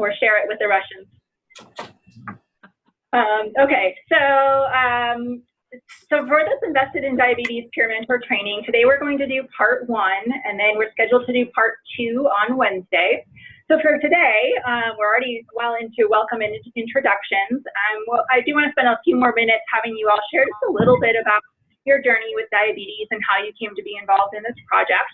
or share it with the Russians. Okay, so for this Invested in Diabetes Peer Mentor training, today we're going to do part 1, and then we're scheduled to do part 2 on Wednesday. So for today, we're already well into welcome and introductions. Well, I do want to spend a few more minutes having you all share just a little bit about your journey with diabetes and how you came to be involved in this project.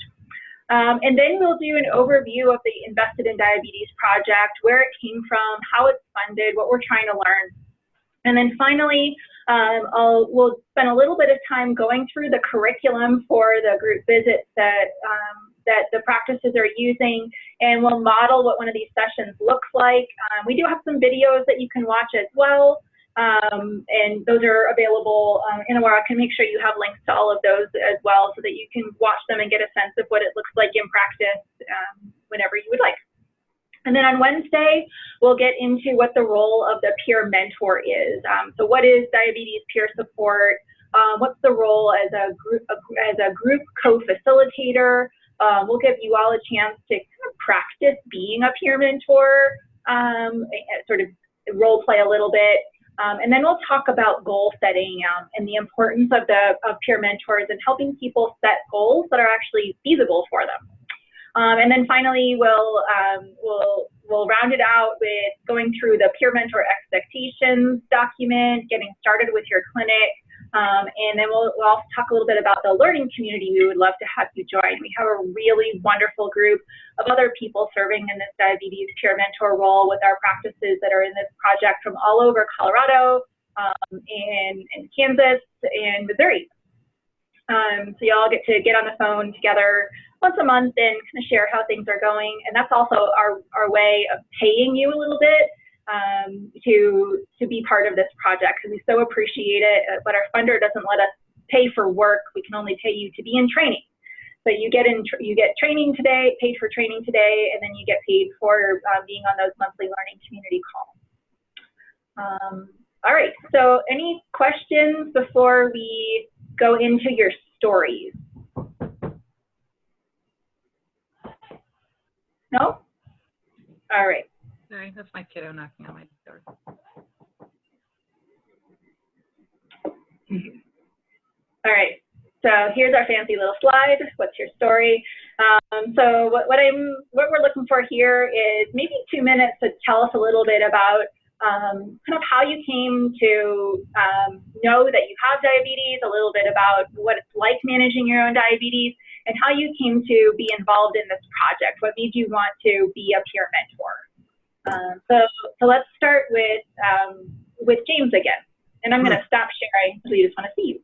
And then we'll do an overview of the Invested in Diabetes project, where it came from, how it's funded, what we're trying to learn. And then finally, we'll spend a little bit of time going through the curriculum for the group visits that the practices are using, and we'll model what one of these sessions looks like. We do have some videos that you can watch as well, and those are available in I can make sure you have links to all of those as well so that you can watch them and get a sense of what it looks like in practice whenever you would like. And then on Wednesday, we'll get into what the role of the peer mentor is. So what is diabetes peer support? What's the role as a group co-facilitator? We'll give you all a chance to kind of practice being a peer mentor, sort of role play a little bit. And then we'll talk about goal setting and the importance of peer mentors and helping people set goals that are actually feasible for them. And then finally, we'll round it out with going through the peer mentor expectations document, getting started with your clinic, and then we'll also talk a little bit about the learning community we would love to have you join. We have a really wonderful group of other people serving in this diabetes peer mentor role with our practices that are in this project from all over Colorado, and Kansas, and Missouri. So you all get to get on the phone together once a month and kind of share how things are going. And that's also our way of paying you a little bit to be part of this project, because we so appreciate it. But our funder doesn't let us pay for work. We can only pay you to be in training. So you get training today, paid for training today, and then you get paid for being on those monthly learning community calls. All right, so any questions before we go into your stories? No? All right. Sorry, that's my kiddo knocking on my door. All right. So here's our fancy little slide. What's your story? So what we're looking for here is maybe 2 minutes to tell us a little bit about kind of how you came to know that you have diabetes, a little bit about what it's like managing your own diabetes, and how you came to be involved in this project. What made you want to be a peer mentor? So let's start with James again. And I'm going to stop sharing because we just want to see you.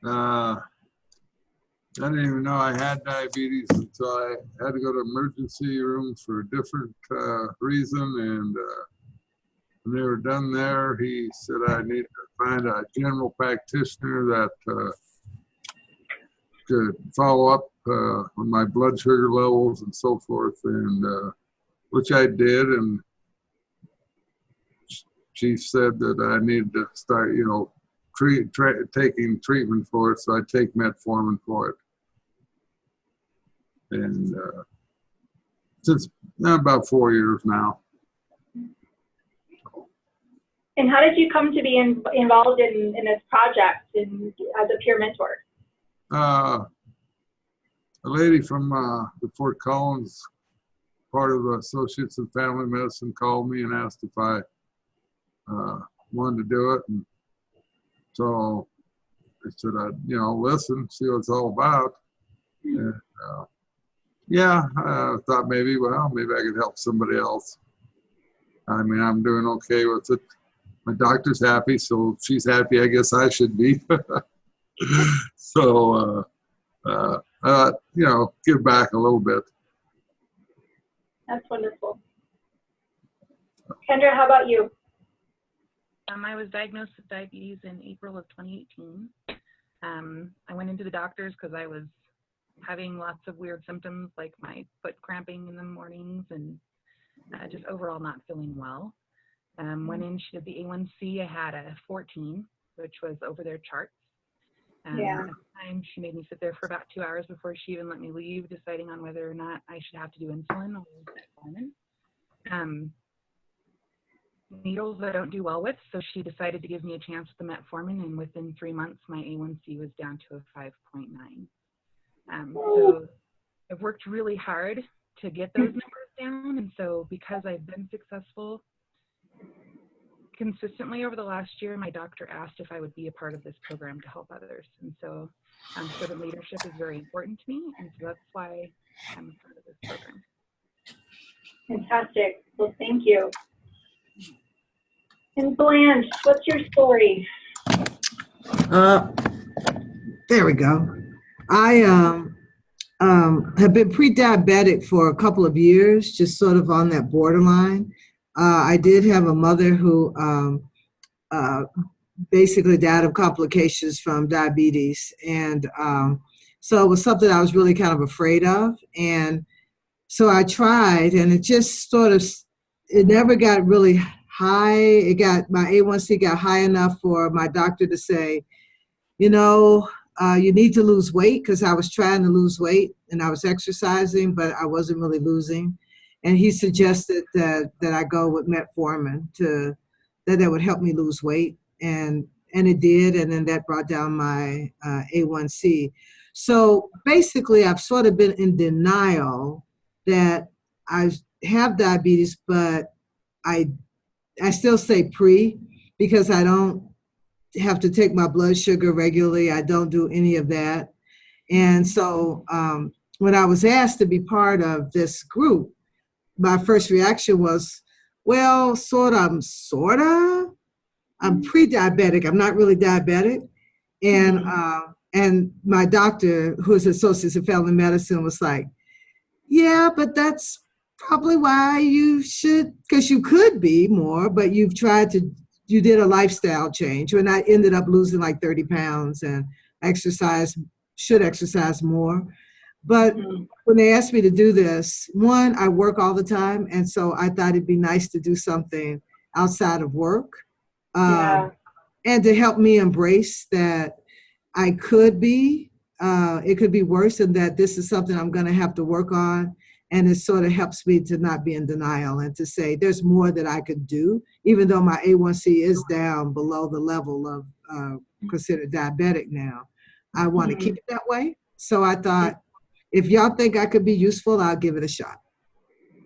I didn't even know I had diabetes until I had to go to emergency rooms for a different reason. And when they were done there, he said I needed to find a general practitioner that could follow up on my blood sugar levels and so forth, and which I did. And she said that I needed to start, taking treatment for it, so I take metformin for it. And since about 4 years now. And how did you come to be involved in this project as a peer mentor? A lady from the Fort Collins part of the Associates in Family Medicine called me and asked if I wanted to do it. And so I said I'd, listen, see what it's all about. And, I thought maybe I could help somebody else. I mean, I'm doing okay with it. My doctor's happy, so if she's happy, I guess I should be. So, give back a little bit. That's wonderful. Kendra, how about you? I was diagnosed with diabetes in April of 2018. I went into the doctors because I was having lots of weird symptoms, like my foot cramping in the mornings and just overall not feeling well. Went in, she did the A1C. I had a 14, which was over their charts. Yeah. At the time, she made me sit there for about 2 hours before she even let me leave, deciding on whether or not I should have to do insulin or metformin. Needles I don't do well with, so she decided to give me a chance with the metformin, and within 3 months, my A1C was down to a 5.9. So I've worked really hard to get those numbers down, and so because I've been successful consistently over the last year, my doctor asked if I would be a part of this program to help others. And so servant leadership is very important to me, and so that's why I'm a part of this program. Fantastic. Well, thank you. And Blanche, what's your story? There we go. I have been pre-diabetic for a couple of years, just sort of on that borderline. I did have a mother who basically died of complications from diabetes. And so it was something I was really kind of afraid of. And so I tried, and it just sort of, it never got really high. My A1C got high enough for my doctor to say, you need to lose weight, because I was trying to lose weight and I was exercising, but I wasn't really losing. And he suggested that I go with metformin that would help me lose weight. And it did. And then that brought down my A1C. So basically, I've sort of been in denial that I have diabetes, but I still say pre, because I don't have to take my blood sugar regularly. I don't do any of that. And so when I was asked to be part of this group, my first reaction was, well, sort of. I'm pre-diabetic. I'm not really diabetic. And my doctor, who is associate in family medicine, was like, yeah, but that's probably why you should, because you could be more, but you did a lifestyle change. And I ended up losing like 30 pounds and should exercise more. But when they asked me to do this, one, I work all the time. And so I thought it'd be nice to do something outside of work. And to help me embrace that I could be, it could be worse, and that this is something I'm going to have to work on. And it sort of helps me to not be in denial and to say there's more that I could do, even though my A1C is down below the level of considered diabetic now. I want to keep it that way. So I thought, if y'all think I could be useful, I'll give it a shot.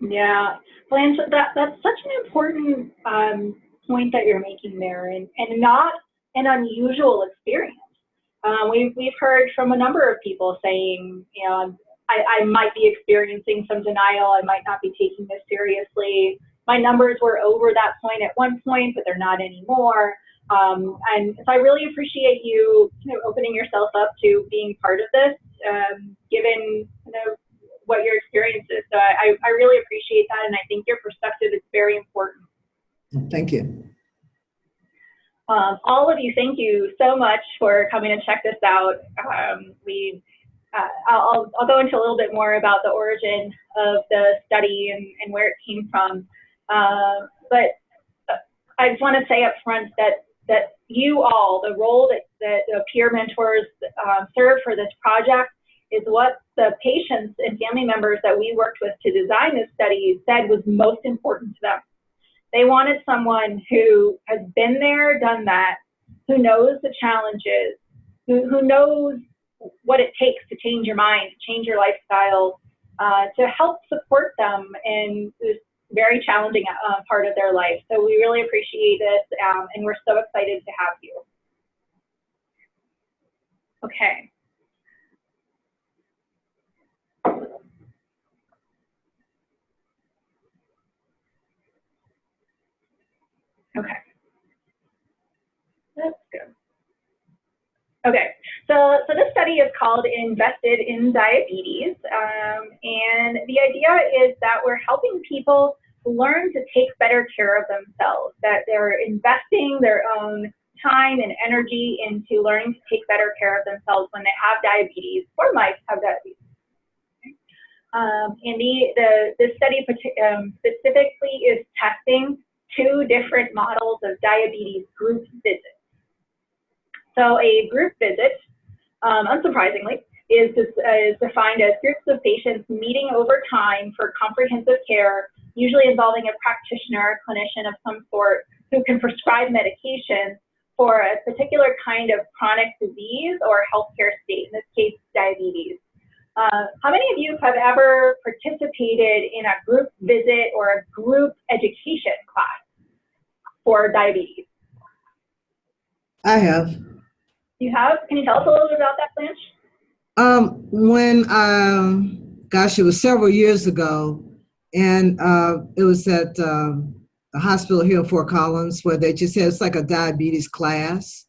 Yeah, Blanche, that's such an important point that you're making there, and not an unusual experience. We've heard from a number of people saying, I might be experiencing some denial. I might not be taking this seriously. My numbers were over that point at one point, but they're not anymore. And so I really appreciate you opening yourself up to being part of this, given what your experience is. So I really appreciate that, and I think your perspective is very important. Thank you. All of you, thank you so much for coming to check this out. I'll go into a little bit more about the origin of the study and where it came from. But I just want to say up front that you all, the role that peer mentors serve for this project is what the patients and family members that we worked with to design this study said was most important to them. They wanted someone who has been there, done that, who knows the challenges, who knows what it takes to change your mind, to change your lifestyle, to help support them in this very challenging part of their life. So we really appreciate it, and we're so excited to have you. Okay. Okay. That's good. Okay, so this study is called Invested in Diabetes, and the idea is that we're helping people learn to take better care of themselves, that they're investing their own time and energy into learning to take better care of themselves when they have diabetes or might have diabetes. And the study specifically is testing 2 different models of diabetes group visits. So a group visit unsurprisingly, is defined as groups of patients meeting over time for comprehensive care, usually involving a practitioner, a clinician of some sort, who can prescribe medication for a particular kind of chronic disease or healthcare state, in this case, diabetes. How many of you have ever participated in a group visit or a group education class for diabetes? I have. You have? Can you tell us a little bit about that, Blanche? Gosh, it was several years ago, and it was at a hospital here in Fort Collins where they just had, it's like a diabetes class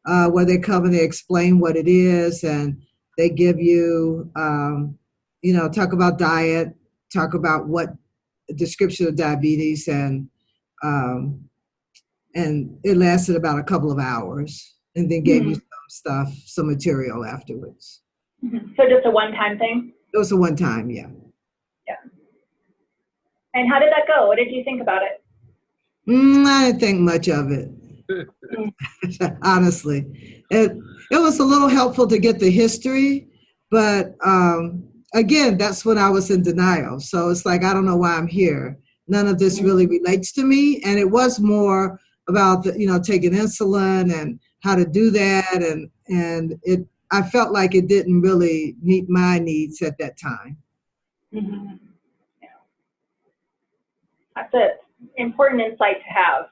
where they come and they explain what it is, and they give you, talk about diet, talk about what description of diabetes, and it lasted about a couple of hours, and then gave you some material afterwards. So just a one-time thing? It was a one-time, yeah. Yeah. And how did that go? What did you think about it? I didn't think much of it. Honestly, it was a little helpful to get the history, but again, that's when I was in denial. So it's like, I don't know why I'm here. None of this really relates to me, and it was more about taking insulin and how to do that, and I felt like it didn't really meet my needs at that time. Mm-hmm. Yeah. That's an important insight to have.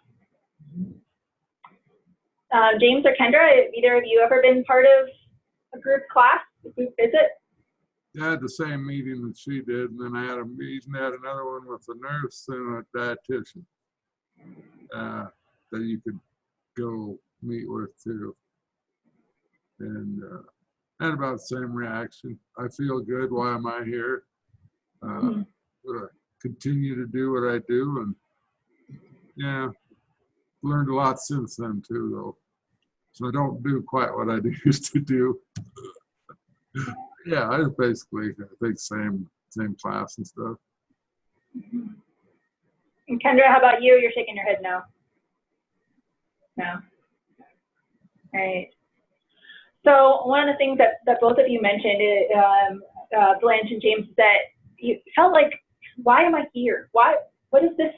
James or Kendra, have either of you ever been part of a group class, a group visit? I had the same meeting that she did, and then I had a meeting, had another one with a nurse and a dietitian that you could go meet with too. And I had about the same reaction. I feel good. Why am I here? I'm gonna continue to do what I do, and yeah, learned a lot since then too, though. So I don't do quite what I used to do. Yeah, I was basically, I think, same class and stuff. And Kendra, how about you? You're shaking your head no. No. All right. So one of the things that both of you mentioned, Blanche and James, that you felt like, why am I here? What is this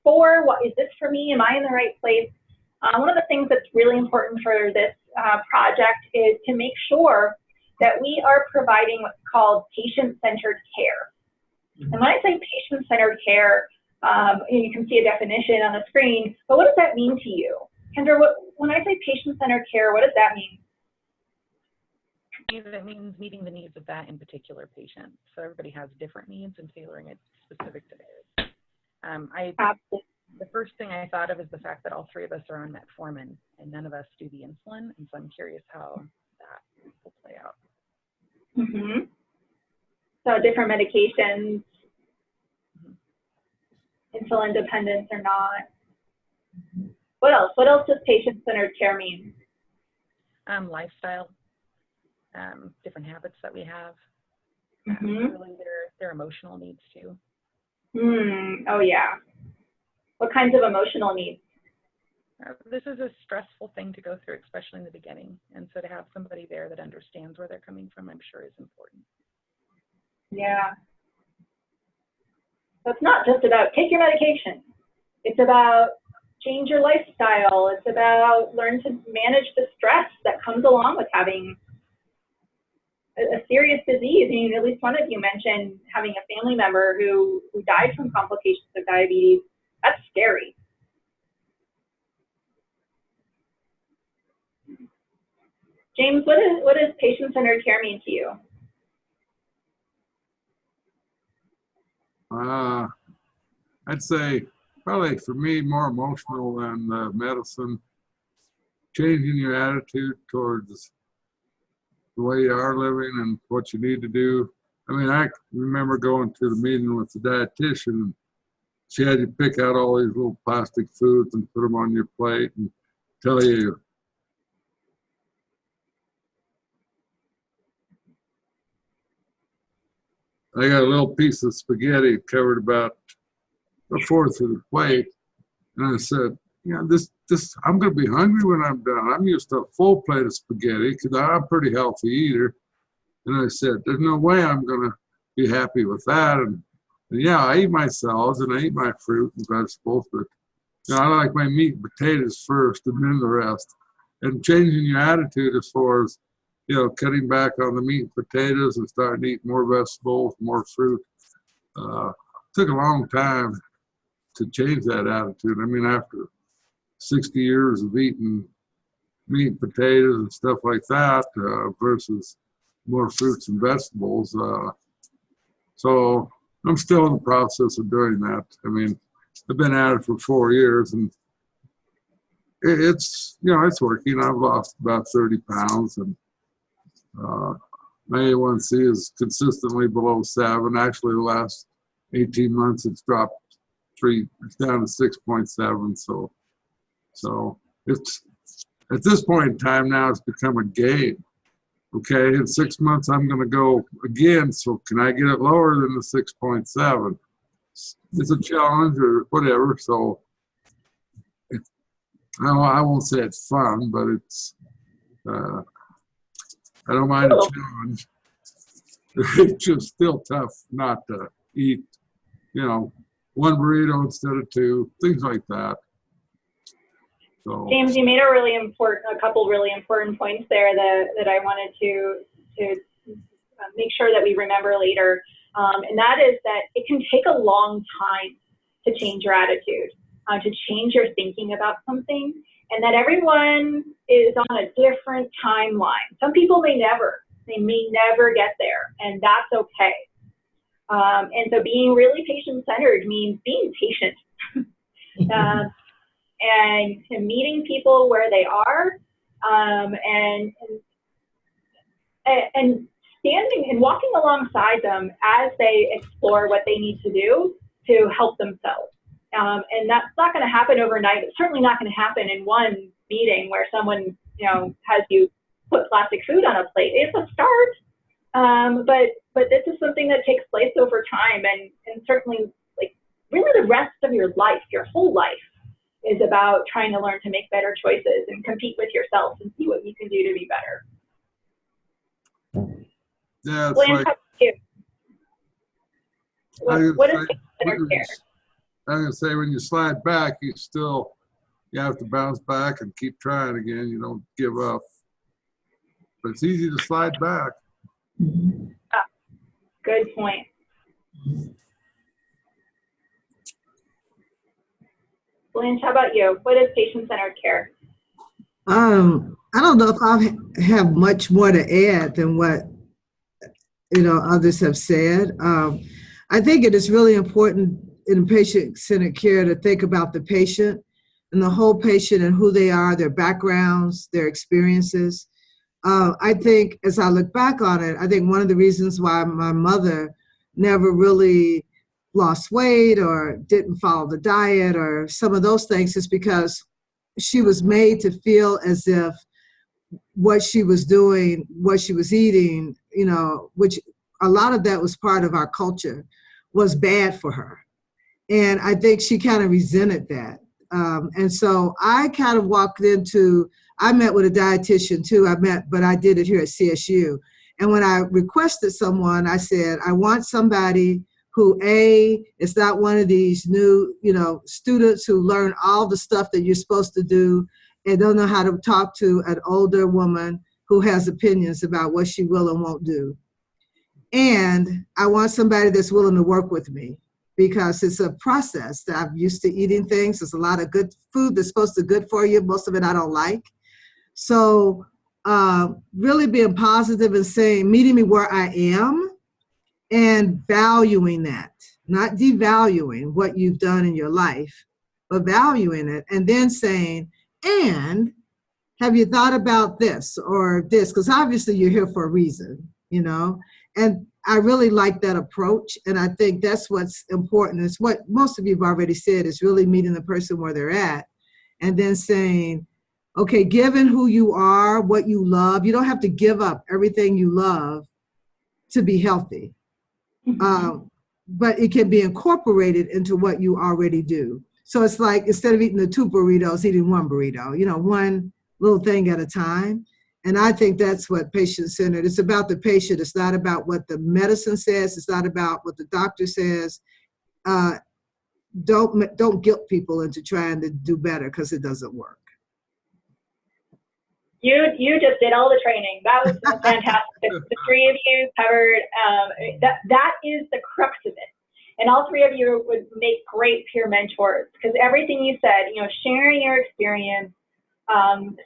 for? What is this for me? Am I in the right place? One of the things that's really important for this project is to make sure that we are providing what's called patient-centered care. And when I say patient-centered care, you can see a definition on the screen, but what does that mean to you? Kendra, when I say patient-centered care, what does that mean? That means meeting the needs of that in particular patient. So everybody has different needs and tailoring it specific to theirs. The first thing I thought of is the fact that all three of us are on metformin and none of us do the insulin, and so I'm curious how that will play out. Mm-hmm. So different medications, insulin dependence or not. What else? What else does patient-centered care mean? Lifestyle, different habits that we have. Really their emotional needs too. Oh yeah. What kinds of emotional needs? This is a stressful thing to go through, especially in the beginning. And so to have somebody there that understands where they're coming from, I'm sure is important. Yeah. So it's not just about take your medication. It's about change your lifestyle. It's about learn to manage the stress that comes along with having a serious disease. I mean, at least one of you mentioned having a family member who died from complications of diabetes. That's scary. James, what does patient-centered care mean to you? I'd say probably for me more emotional than medicine. Changing your attitude towards the way you are living and what you need to do. I mean, I remember going to the meeting with the dietitian. She had you pick out all these little plastic foods and put them on your plate and tell you, I got a little piece of spaghetti covered about a fourth of the plate. And I said, this I'm going to be hungry when I'm done. I'm used to a full plate of spaghetti because I'm a pretty healthy eater. And I said, there's no way I'm going to be happy with that. And yeah, I eat my salads and I eat my fruit and vegetables, but I like my meat and potatoes first and then the rest. And changing your attitude as far as, cutting back on the meat and potatoes and starting to eat more vegetables, more fruit. Took a long time to change that attitude. I mean, after 60 years of eating meat and potatoes and stuff like that versus more fruits and vegetables. So I'm still in the process of doing that. I mean, I've been at it for 4 years and it's working. I've lost about 30 pounds and my A1C is consistently below 7. Actually, the last 18 months, it's dropped 3, it's down to 6.7. So it's, at this point in time now, it's become a game. Okay, in 6 months, I'm going to go again. So can I get it lower than the 6.7? It's a challenge or whatever. So I won't say it's fun, but it's, I don't mind a challenge. It's just still tough not to eat, one burrito instead of 2, things like that. So, James, you made a couple really important points there that I wanted to make sure that we remember later. And that is that it can take a long time to change your attitude, to change your thinking about something, and that everyone is on a different timeline. Some people may never get there, and that's okay. And so being really patient-centered means being patient. And meeting people where they are, and standing and walking alongside them as they explore what they need to do to help themselves. And that's not going to happen overnight. It's certainly not going to happen in one meeting where someone, has you put plastic food on a plate. It's a start, but this is something that takes place over time, and certainly, like, really the rest of your life, your whole life, is about trying to learn to make better choices and compete with yourself and see what you can do to be better. Yeah, it's Lance, like, how about you? What is patient-centered care? I'm going to say when you slide back, you have to bounce back and keep trying again. You don't give up. But it's easy to slide back. Good point. Blanche, how about you? What is patient-centered care? I don't know if I have much more to add than what others have said. I think it is really important in patient-centered care to think about the patient and the whole patient and who they are, their backgrounds, their experiences. I think as I look back on it, I think one of the reasons why my mother never really lost weight or didn't follow the diet or some of those things is because she was made to feel as if what she was doing, what she was eating, which a lot of that was part of our culture, was bad for her. And I think she kind of resented that. And so I kind of I met with a dietitian too. But I did it here at CSU. And when I requested someone, I said, I want somebody who is not one of these new, students who learn all the stuff that you're supposed to do and don't know how to talk to an older woman who has opinions about what she will and won't do. And I want somebody that's willing to work with me because it's a process that I'm used to eating things. There's a lot of good food that's supposed to be good for you. Most of it I don't like. So really being positive and meeting me where I am and valuing that, not devaluing what you've done in your life, but valuing it and then saying, and have you thought about this or this? Because obviously you're here for a reason, and I really like that approach. And I think that's what's important. It's what most of you have already said is really meeting the person where they're at and then saying, okay, given who you are, what you love, you don't have to give up everything you love to be healthy. But it can be incorporated into what you already do. So it's like instead of eating the 2 burritos, eating 1 burrito, you know, one little thing at a time. And I think that's what patient-centered. It's about the patient. It's not about what the medicine says. It's not about what the doctor says. Don't guilt people into trying to do better because it doesn't work. You just did all the training. That was fantastic. The 3 of you covered, that is the crux of it. And all 3 of you would make great peer mentors because everything you said, you know, sharing your experience,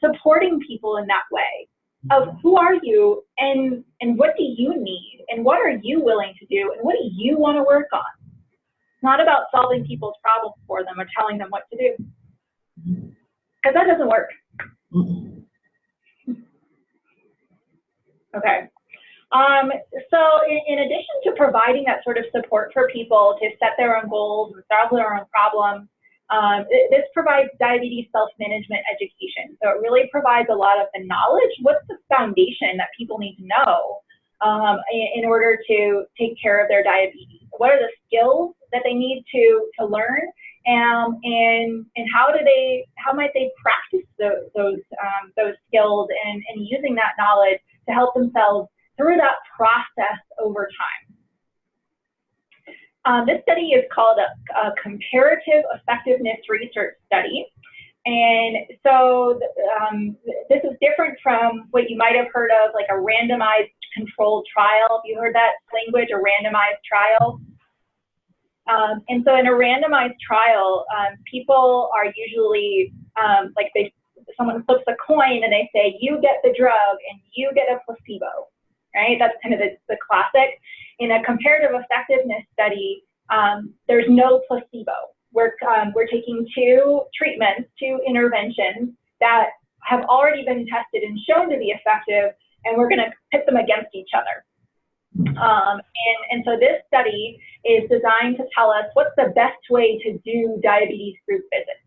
supporting people in that way of who are you and what do you need and what are you willing to do and what do you want to work on? It's not about solving people's problems for them or telling them what to do because that doesn't work. Okay. So in addition to providing that sort of support for people to set their own goals and solve their own problems, this provides diabetes self-management education. So it really provides a lot of the knowledge. What's the foundation that people need to know in order to take care of their diabetes? What are the skills that they need to learn? And how might they practice those skills and using that knowledge to help themselves through that process over time. This study is called a comparative effectiveness research study. And so this is different from what you might have heard of, like a randomized controlled trial. Have you heard that language, a randomized trial? And so in a randomized trial, people are usually someone flips a coin and they say, you get the drug and you get a placebo, right? That's kind of the classic. In a comparative effectiveness study, there's no placebo. We're taking 2 treatments, 2 interventions that have already been tested and shown to be effective, and we're going to pit them against each other. And so this study is designed to tell us what's the best way to do diabetes group visits.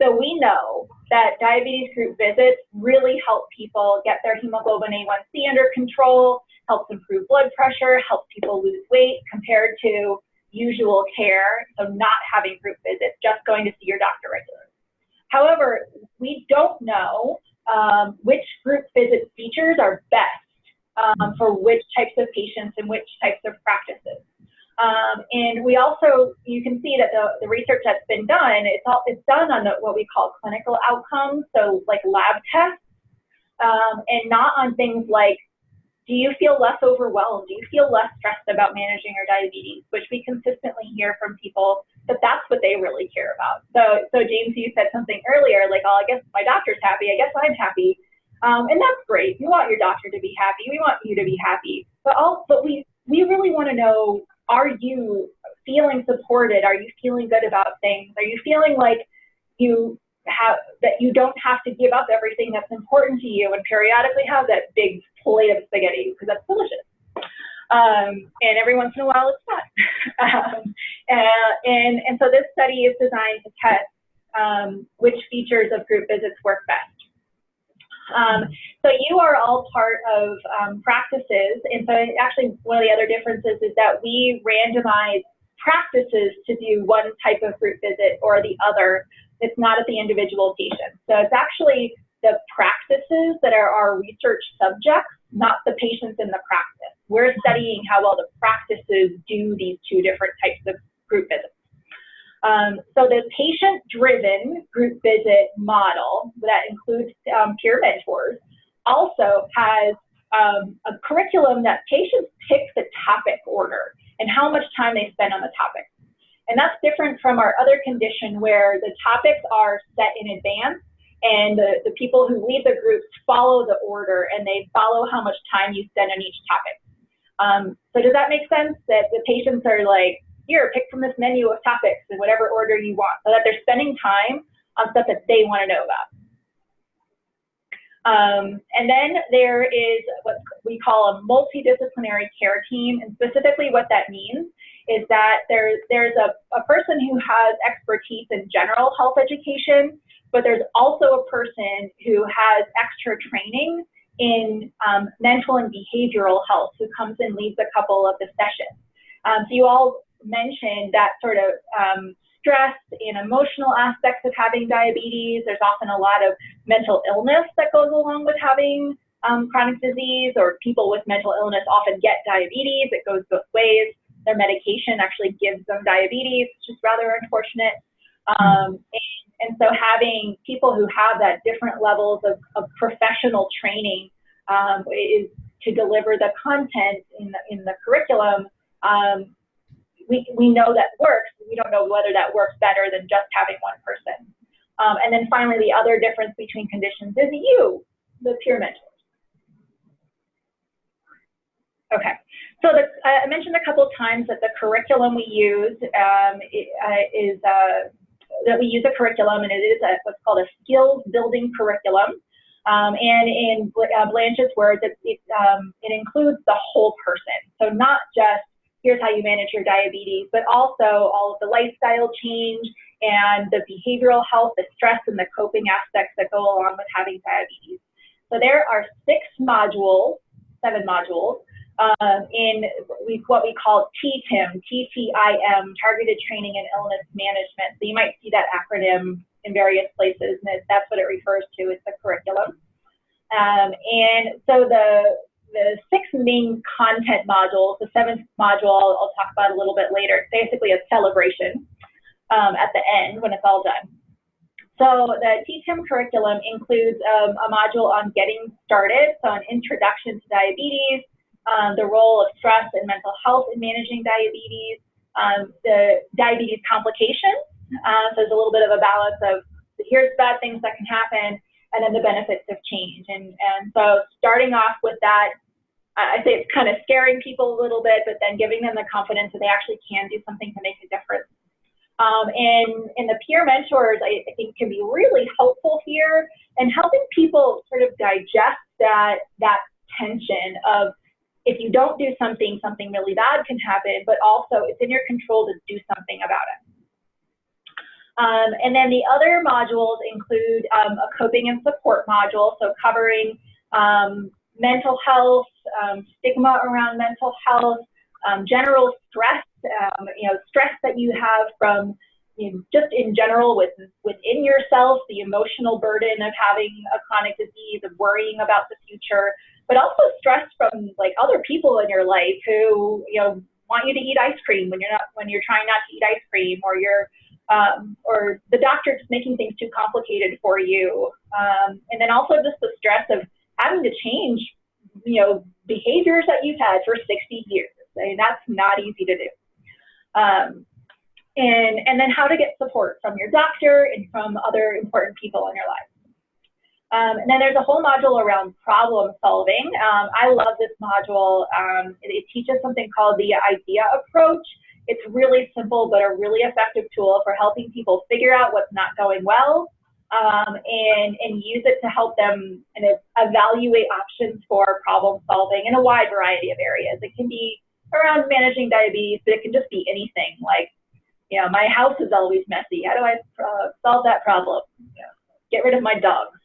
So we know that diabetes group visits really help people get their hemoglobin A1C under control, helps improve blood pressure, helps people lose weight compared to usual care, so not having group visits, just going to see your doctor regularly. However, we don't know which group visit features are best for which types of patients and which types of practices. And we also, you can see that the research that's been done, it's done on what we call clinical outcomes, so like lab tests, and not on things like, do you feel less overwhelmed? Do you feel less stressed about managing your diabetes? Which we consistently hear from people that that's what they really care about. So James, you said something earlier, like, oh, I guess my doctor's happy, I guess I'm happy. And that's great. You want your doctor to be happy. We want you to be happy. But we really want to know, are you feeling supported? Are you feeling good about things? Are you feeling like that you don't have to give up everything that's important to you and periodically have that big plate of spaghetti because that's delicious. And every once in a while it's not. And so this study is designed to test which features of group visits work best. So you are all part of practices, and so actually one of the other differences is that we randomize practices to do one type of group visit or the other. It's not at the individual patient. So it's actually the practices that are our research subjects, not the patients in the practice. We're studying how well the practices do these 2 different types of group visits. So the patient-driven group visit model that includes peer mentors also has a curriculum that patients pick the topic order and how much time they spend on the topic. And that's different from our other condition where the topics are set in advance and the people who lead the groups follow the order and they follow how much time you spend on each topic. So does that make sense? That the patients are like, here, pick from this menu of topics in whatever order you want, so that they're spending time on stuff that they want to know about. And then there is what we call a multidisciplinary care team, and specifically what that means is that there's a person who has expertise in general health education, but there's also a person who has extra training in mental and behavioral health who comes and leads a couple of the sessions. So you all mentioned that sort of stress and emotional aspects of having diabetes. There's often a lot of mental illness that goes along with having chronic disease, or people with mental illness often get diabetes. It goes both ways. Their medication actually gives them diabetes, which is rather unfortunate. And so having people who have that different levels of professional training is to deliver the content in the curriculum. We know that works. We don't know whether that works better than just having one person. And then finally, the other difference between conditions is you, the peer mentors. Okay, so I mentioned a couple times that the curriculum we use that we use a curriculum, and it is what's called a skills building curriculum. And in Blanche's words, it includes the whole person. So not just here's how you manage your diabetes, but also all of the lifestyle change and the behavioral health, the stress and the coping aspects that go along with having diabetes. So there are 7 modules, in what we call TTIM, T-T-I-M, Targeted Training in Illness Management. So you might see that acronym in various places, and that's what it refers to. It's the curriculum. And so the 6 main content modules, the 7th module I'll talk about a little bit later. It's basically a celebration at the end when it's all done. So the TTIM curriculum includes a module on getting started, so an introduction to diabetes, the role of stress and mental health in managing diabetes, the diabetes complications. So there's a little bit of a balance of here's bad things that can happen, and then the benefits of change. And so starting off with that, I say it's kind of scaring people a little bit, but then giving them the confidence that they actually can do something to make a difference. And the peer mentors, I think, can be really helpful here in helping people sort of digest that tension of, if you don't do something, something really bad can happen, but also it's in your control to do something about it. And then the other modules include a coping and support module, so covering mental health, stigma around mental health, general stress, stress that you have from just in general within yourself, the emotional burden of having a chronic disease, of worrying about the future, but also stress from like other people in your life who want you to eat ice cream when you're trying not to eat ice cream, or or the doctor just making things too complicated for you, and then also just the stress of having to change behaviors that you've had for 60 years. I mean, that's not easy to do. And then how to get support from your doctor and from other important people in your life. And then there's a whole module around problem solving. I love this module. It teaches something called the IDEA approach. It's really simple, but a really effective tool for helping people figure out what's not going well, and use it to help them kind of evaluate options for problem solving in a wide variety of areas. It can be around managing diabetes, but it can just be anything like, my house is always messy. How do I solve that problem? Get rid of my dogs.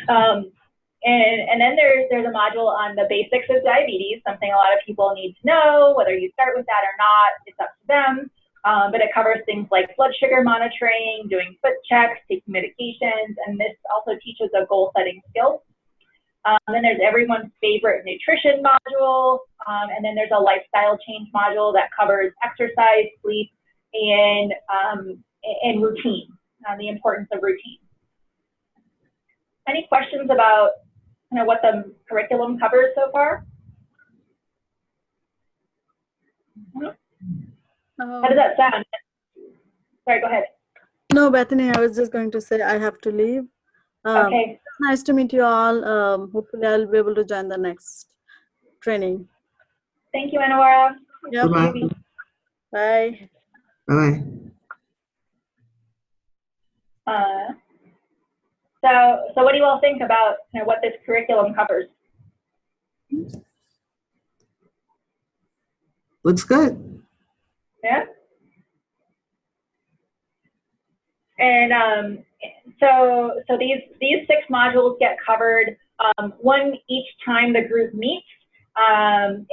And then there's a module on the basics of diabetes, something a lot of people need to know. Whether you start with that or not, it's up to them. But it covers things like blood sugar monitoring, doing foot checks, taking medications, and this also teaches a goal-setting skill. Then there's everyone's favorite nutrition module, and then there's a lifestyle change module that covers exercise, sleep, and routine, the importance of routine. Any questions about what the curriculum covers so far? How does that sound? Sorry, go ahead. No, Bethany, I was just going to say I have to leave. Okay. Nice to meet you all. Hopefully I'll be able to join the next training. Thank you, Anwara. Yep. Bye-bye. Bye. Bye-bye. So what do you all think about what this curriculum covers? Looks good. Yeah. And so these 6 modules get covered, one each time the group meets. And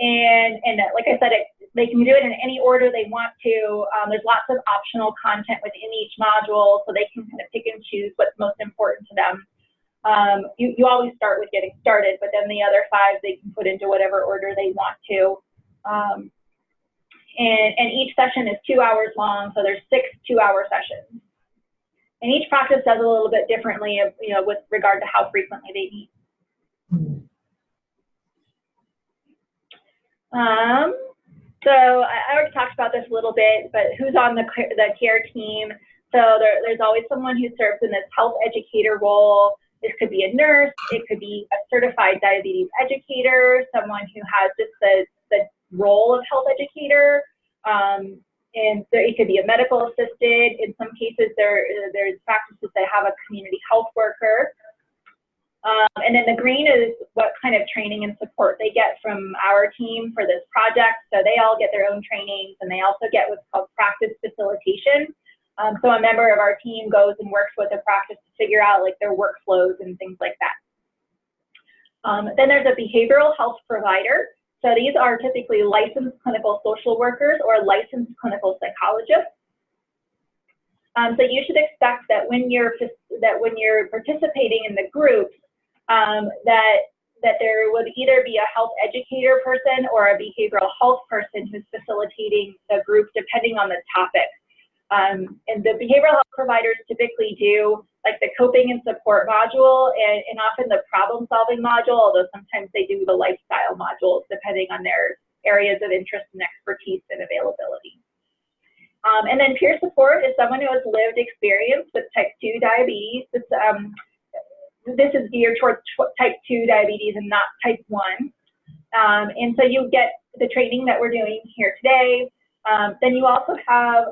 like I said, They can do it in any order they want to. There's lots of optional content within each module, so they can kind of pick and choose what's most important to them. You always start with getting started, but then the other 5 they can put into whatever order they want to. And each session is 2 hours long, so there's 6 2-hour sessions. And each practice does a little bit differently, with regard to how frequently they meet. So I already talked about this a little bit, but who's on the care team? So there's always someone who serves in this health educator role. This could be a nurse, it could be a certified diabetes educator, someone who has just the role of health educator, and so it could be a medical assistant. In some cases, there's practices that have a community health worker. And then the green is what kind of training and support they get from our team for this project. So they all get their own trainings, and they also get what's called practice facilitation. So a member of our team goes and works with a practice to figure out like their workflows and things like that. Then there's a behavioral health provider. So these are typically licensed clinical social workers or licensed clinical psychologists. So you should expect that when you're participating in the groups, that there would either be a health educator person or a behavioral health person who's facilitating the group, depending on the topic. And the behavioral health providers typically do like the coping and support module and often the problem solving module, although sometimes they do the lifestyle modules depending on their areas of interest and expertise and availability. And then peer support is someone who has lived experience with type 2 diabetes. This is geared towards type 2 diabetes and not type 1. And so you get the training that we're doing here today. Then you also have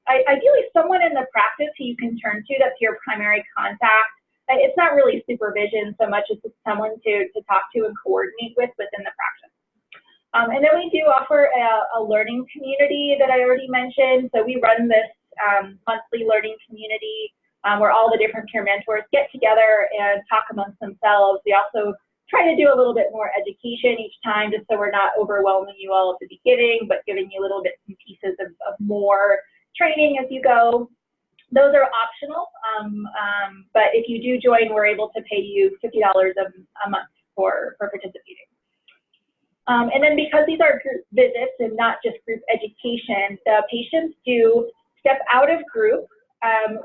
ideally someone in the practice who you can turn to that's your primary contact. It's not really supervision so much as it's someone to talk to and coordinate with within the practice. And then we do offer a learning community that I already mentioned. So we run this monthly learning community where all the different peer mentors get together and talk amongst themselves. We also try to do a little bit more education each time, just so we're not overwhelming you all at the beginning, but giving you little bits and pieces of more training as you go. Those are optional, but if you do join, we're able to pay you $50 a month for participating. And then because these are group visits and not just group education, the patients do step out of group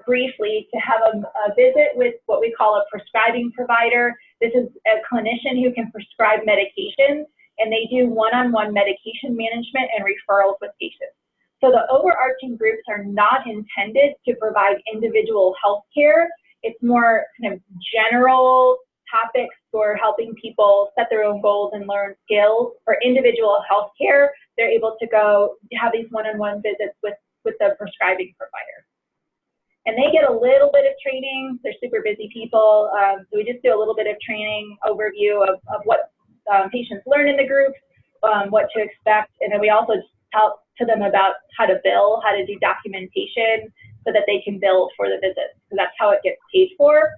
briefly to have a visit with what we call a prescribing provider. This is a clinician who can prescribe medications, and they do one-on-one medication management and referrals with patients. So the overarching groups are not intended to provide individual health care. It's more kind of general topics for helping people set their own goals and learn skills. For individual health care, they're able to go have these one-on-one visits with the prescribing provider. And they get a little bit of training. They're super busy people. So we just do a little bit of training overview of what patients learn in the group, what to expect. And then we also just talk to them about how to bill, how to do documentation so that they can bill for the visits. So that's how it gets paid for.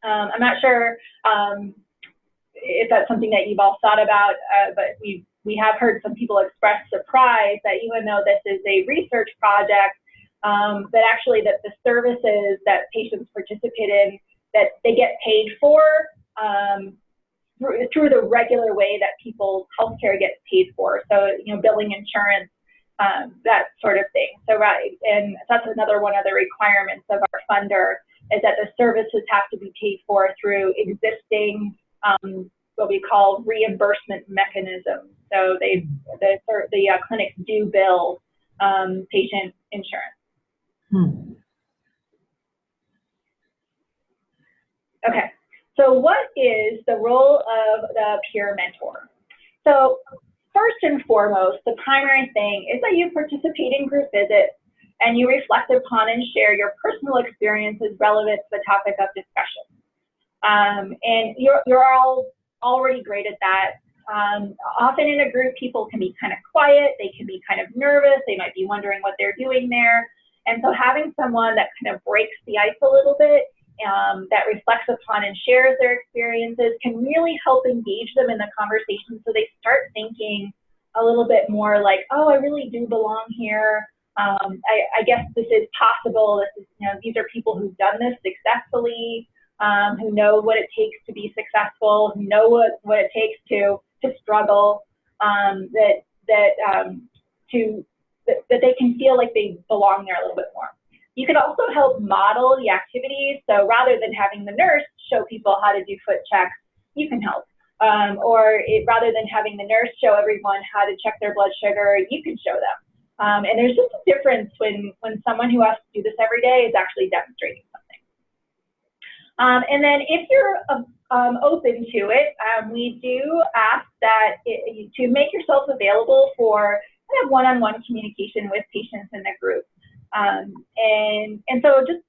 I'm not sure if that's something that you've all thought about, but we have heard some people express surprise that even though this is a research project, that actually that the services that patients participate in, that they get paid for through the regular way that people's healthcare gets paid for. So, billing insurance, that sort of thing. So, right, and that's another one of the requirements of our funder is that the services have to be paid for through existing what we call reimbursement mechanisms. So the clinics do bill patient insurance. Okay, so what is the role of the peer mentor? So first and foremost, the primary thing is that you participate in group visits and you reflect upon and share your personal experiences relevant to the topic of discussion. And you're all already great at that. Often in a group, people can be kind of quiet, they can be kind of nervous, they might be wondering what they're doing there. And so having someone that kind of breaks the ice a little bit, that reflects upon and shares their experiences can really help engage them in the conversation so they start thinking a little bit more like, oh, I really do belong here. I guess this is possible. This is, these are people who've done this successfully, who know what it takes to be successful, who know what it takes to struggle, that they can feel like they belong there a little bit more. You can also help model the activities. So rather than having the nurse show people how to do foot checks, you can help. Rather than having the nurse show everyone how to check their blood sugar, you can show them. And there's just a difference when someone who has to do this every day is actually demonstrating something. And then if you're open to it, we do ask that to make yourself available for kind of one-on-one communication with patients in the group. And so just,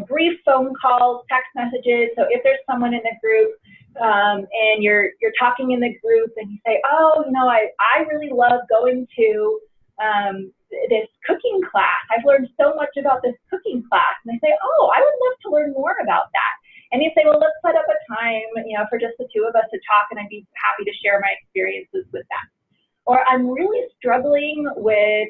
brief phone calls, text messages. So if there's someone in the group and you're talking in the group and you say, oh, I really love going to this cooking class. I've learned so much about this cooking class. And they say, oh, I would love to learn more about that. And you say, well, let's set up a time, for just the two of us to talk, and I'd be happy to share my experiences with that. Or I'm really struggling with,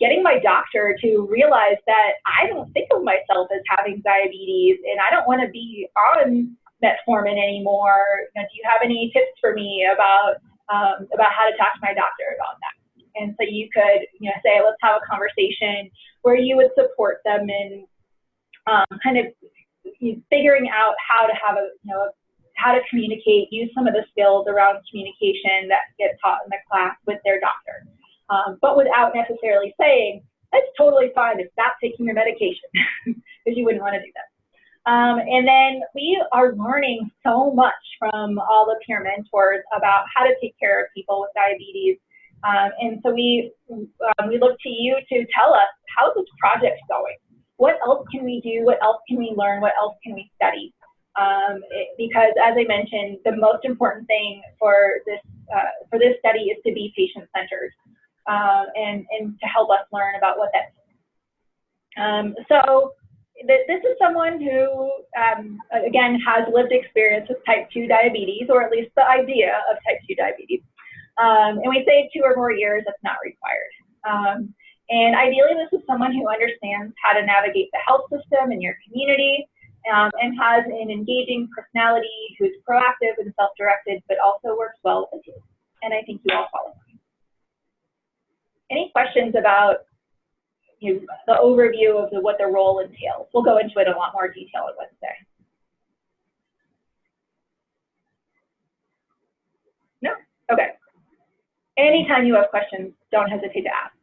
getting my doctor to realize that I don't think of myself as having diabetes, and I don't want to be on metformin anymore. Do you have any tips for me about how to talk to my doctor about that? And so you could, say, let's have a conversation where you would support them in kind of figuring out how to have how to communicate, use some of the skills around communication that get taught in the class with their doctor. But without necessarily saying, it's totally fine to stop taking your medication, because you wouldn't want to do that. And then we are learning so much from all the peer mentors about how to take care of people with diabetes. And so we look to you to tell us, how's this project going? What else can we do? What else can we learn? What else can we study? Because as I mentioned, the most important thing for this study is to be patient-centered. And to help us learn about what that is. So this is someone who, again, has lived experience with type 2 diabetes, or at least the idea of type 2 diabetes. And we say 2 or more years, that's not required. And ideally, this is someone who understands how to navigate the health system in your community, and has an engaging personality, who's proactive and self-directed, but also works well with the team. And I think you all follow. Any questions about the overview of what the role entails? We'll go into it in a lot more detail on Wednesday. No? Okay. Anytime you have questions, don't hesitate to ask.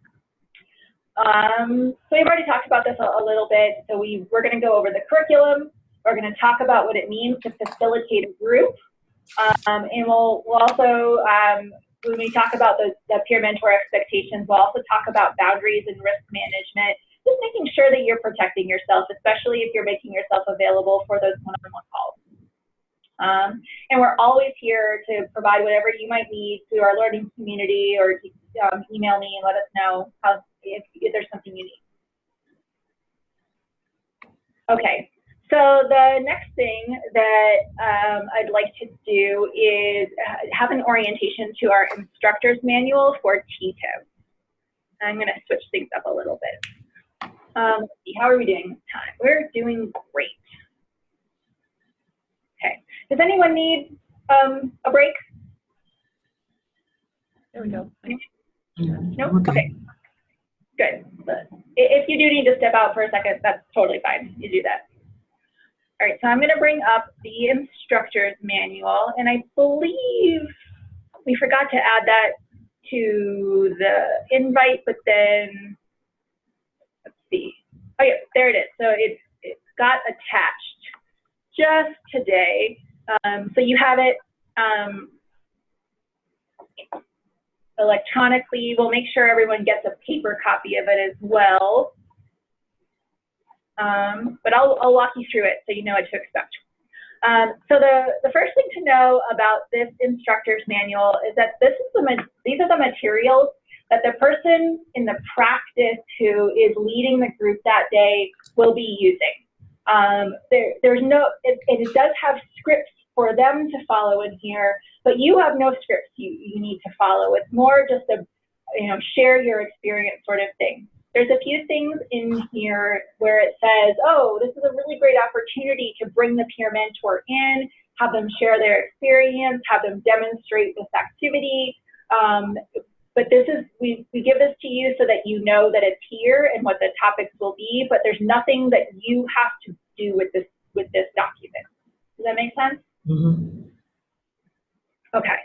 So we've already talked about this a little bit. So we're going to go over the curriculum. We're going to talk about what it means to facilitate a group. And we'll also, when we talk about the peer mentor expectations, we'll also talk about boundaries and risk management, just making sure that you're protecting yourself, especially if you're making yourself available for those one-on-one calls. And we're always here to provide whatever you might need through our learning community, or email me and let us know if there's something you need. Okay. So the next thing that I'd like to do is have an orientation to our instructor's manual for TTIP. I'm going to switch things up a little bit. Let's see, how are we doing this time? We're doing great. Okay. Does anyone need a break? There we go. No? Okay. Good. But if you do need to step out for a second, that's totally fine. You do that. All right, so I'm going to bring up the instructor's manual, and I believe we forgot to add that to the invite, but then, let's see. Oh yeah, there it is. So it got attached just today. So you have it electronically. We'll make sure everyone gets a paper copy of it as well. But I'll walk you through it so you know what to expect. So the first thing to know about this instructor's manual is that these are the materials that the person in the practice who is leading the group that day will be using. It does have scripts for them to follow in here, but you have no scripts you need to follow. It's more just a, share your experience sort of thing. There's a few things in here where it says, oh, this is a really great opportunity to bring the peer mentor in, have them share their experience, have them demonstrate this activity. But this is, we give this to you so that you know that it's here and what the topics will be, but there's nothing that you have to do with this document. Does that make sense? Mm-hmm. Okay.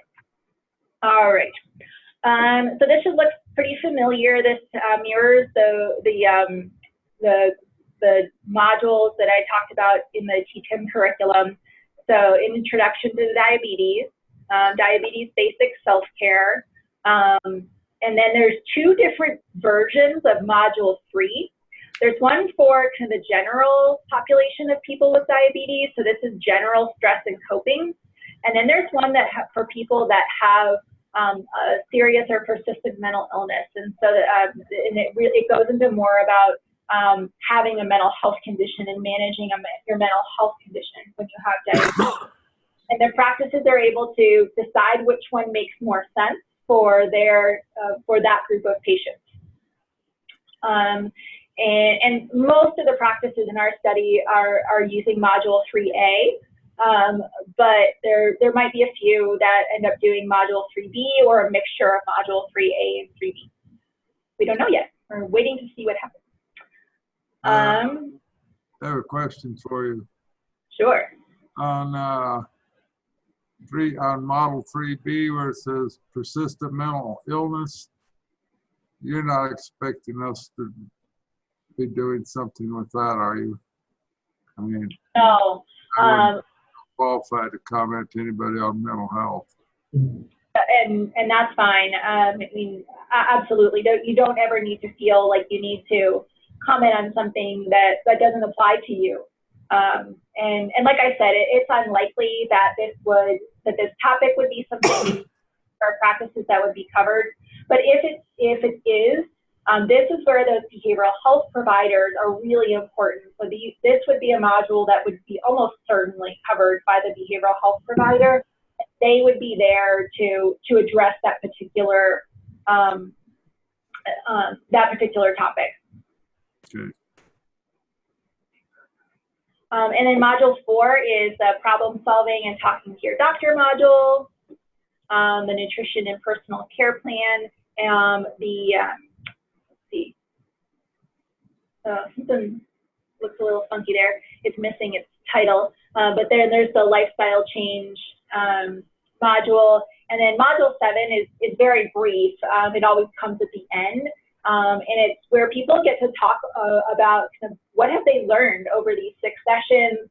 All right. So this should look pretty familiar. This mirrors the modules that I talked about in the TTIM curriculum. So introduction to diabetes, diabetes basic self-care, and then there's two different versions of Module 3. There's one for kind of the general population of people with diabetes. So this is general stress and coping. And then there's one that for people that have a serious or persistent mental illness. And so and it goes into more about having a mental health condition and managing your mental health condition when you have diabetes. And the practices are able to decide which one makes more sense for that group of patients. And most of the practices in our study are using Module 3A, but there might be a few that end up doing Module 3B or a mixture of Module 3A and 3B. We don't know yet. We're waiting to see what happens. I have a question for you. Sure. On Model 3B, where it says persistent mental illness, you're not expecting us to be doing something with that, are you? I mean, No. I wouldn't qualify to comment to anybody on mental health. And that's fine. I mean, absolutely. You don't ever need to feel like you need to comment on something that doesn't apply to you. And like I said, it's unlikely that this topic would be something or practices that would be covered. But if it is, this is where those behavioral health providers are really important. So this would be a module that would be almost certainly covered by the behavioral health provider. They would be there to address that particular topic. Okay. And then Module 4 is the problem solving and talking to your doctor module, the nutrition and personal care plan, something looks a little funky there. It's missing its title, but there's the lifestyle change module, and then Module 7 is very brief. It always comes at the end, and it's where people get to talk about kind of what have they learned over these 6 sessions.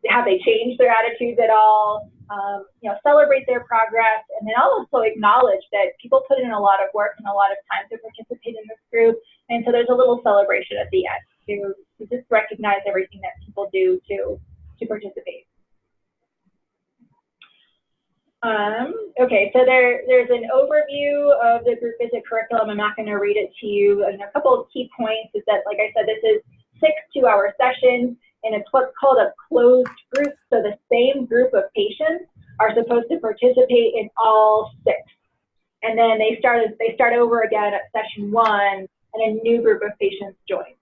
Have they changed their attitudes at all? Celebrate their progress, and then also acknowledge that people put in a lot of work and a lot of time to participate in this group, and so there's a little celebration at the end to just recognize everything that people do to participate. Okay, so there's an overview of the group visit curriculum. I'm not going to read it to you. And a couple of key points is that, like I said, this is 6 2-hour sessions, and it's what's called a closed group. So the same group of patients are supposed to participate in all 6. And then they start over again at session 1, and a new group of patients join.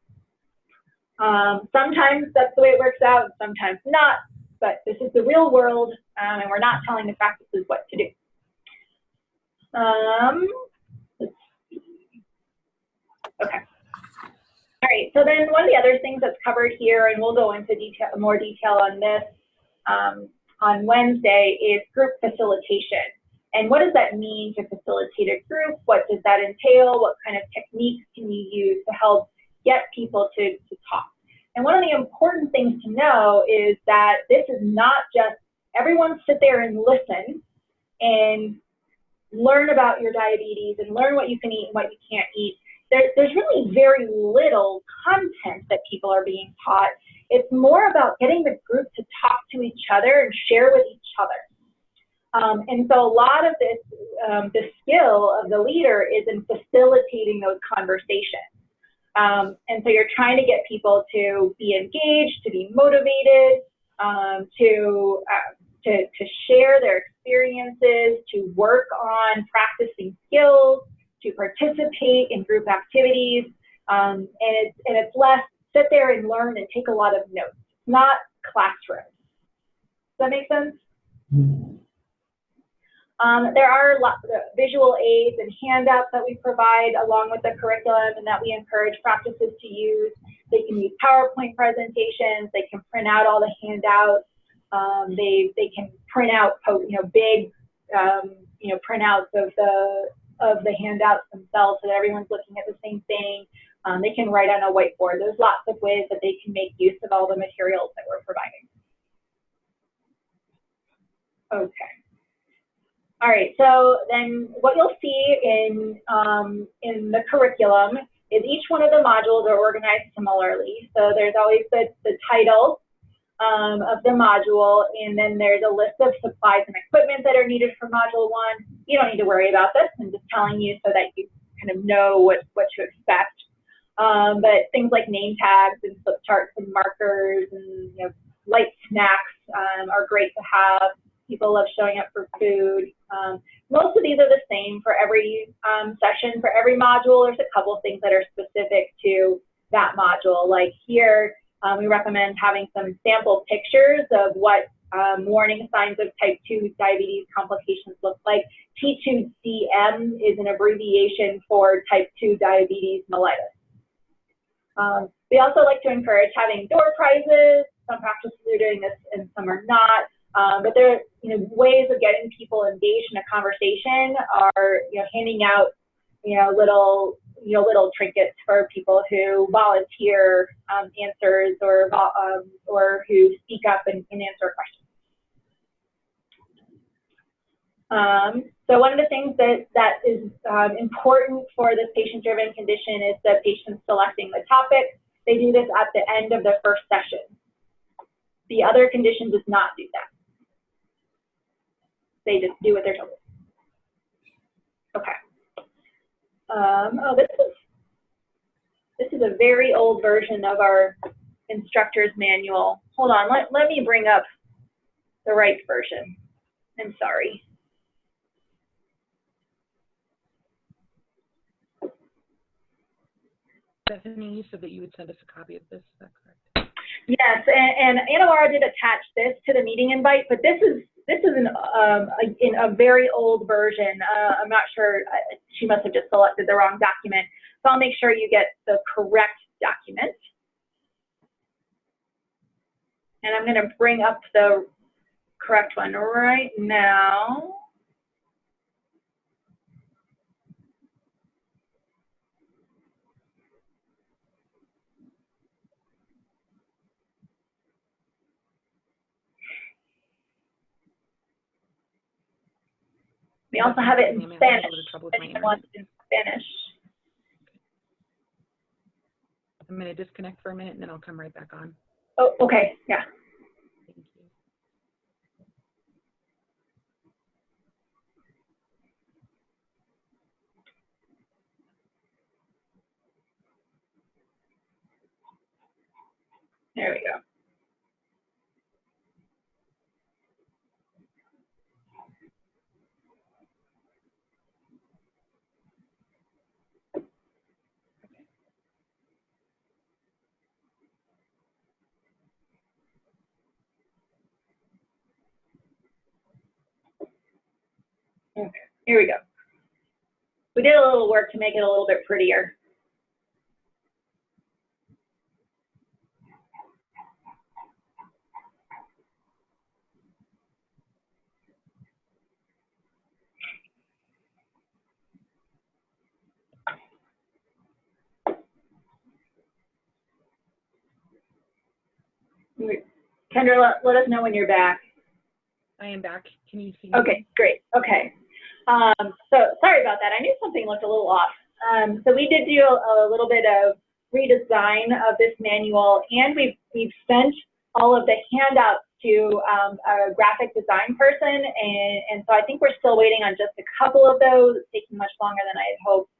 Sometimes that's the way it works out, sometimes not, but this is the real world, and we're not telling the practices what to do. Let's see. Okay. All right, so then one of the other things that's covered here, and we'll go into more detail on this on Wednesday, is group facilitation. And what does that mean to facilitate a group? What does that entail? What kind of techniques can you use to help get people to talk? And one of the important things to know is that this is not just everyone sit there and listen and learn about your diabetes and learn what you can eat and what you can't eat. There's really very little content that people are being taught. It's more about getting the group to talk to each other and share with each other. And so a lot of this, the skill of the leader is in facilitating those conversations. And so you're trying to get people to be engaged, to be motivated, to share their experiences, to work on practicing skills, to participate in group activities, and it's less sit there and learn and take a lot of notes. It's not classroom. Does that make sense? There are lots of visual aids and handouts that we provide along with the curriculum and that we encourage practices to use. They can use PowerPoint presentations. They can print out all the handouts. They can print out, big, printouts of the handouts themselves so that everyone's looking at the same thing. They can write on a whiteboard. There's lots of ways that they can make use of all the materials that we're providing. Okay. All right, so then what you'll see in the curriculum is each one of the modules are organized similarly. So there's always the title of the module, and then there's a list of supplies and equipment that are needed for module 1. You don't need to worry about this. I'm just telling you so that you kind of know what to expect. But things like name tags and flip charts and markers and light snacks are great to have. People love showing up for food. Most of these are the same for every session. For every module, there's a couple of things that are specific to that module. Like here, we recommend having some sample pictures of what warning signs of type 2 diabetes complications look like. T2DM is an abbreviation for type 2 diabetes mellitus. We also like to encourage having door prizes. Some practices are doing this and some are not. But there are ways of getting people engaged in a conversation are handing out little trinkets for people who volunteer answers or who speak up and answer questions. So one of the things that is important for this patient-driven condition is the patient selecting the topic. They do this at the end of the first session. The other condition does not do that. They just do what they're told. Okay. Oh, this is a very old version of our instructor's manual. Hold on, let me bring up the right version. I'm sorry. Stephanie, you said that you would send us a copy of this, is that correct? Yes, and Anna Laura did attach this to the meeting invite, but this is in a very old version. I'm not sure, she must have just selected the wrong document. So I'll make sure you get the correct document. And I'm gonna bring up the correct one right now. We also have it in Spanish. Anyone wants it in Spanish? I'm going to disconnect for a minute and then I'll come right back on. Oh, okay, yeah. Thank you. There we go. Okay, here we go. We did a little work to make it a little bit prettier. Kendra, let us know when you're back. I am back. Can you see me? Okay, great. Okay. So sorry about that. I knew something looked a little off. So we did do a little bit of redesign of this manual, and we've sent all of the handouts to a graphic design person, and so I think we're still waiting on just a couple of those. It's taking much longer than I had hoped.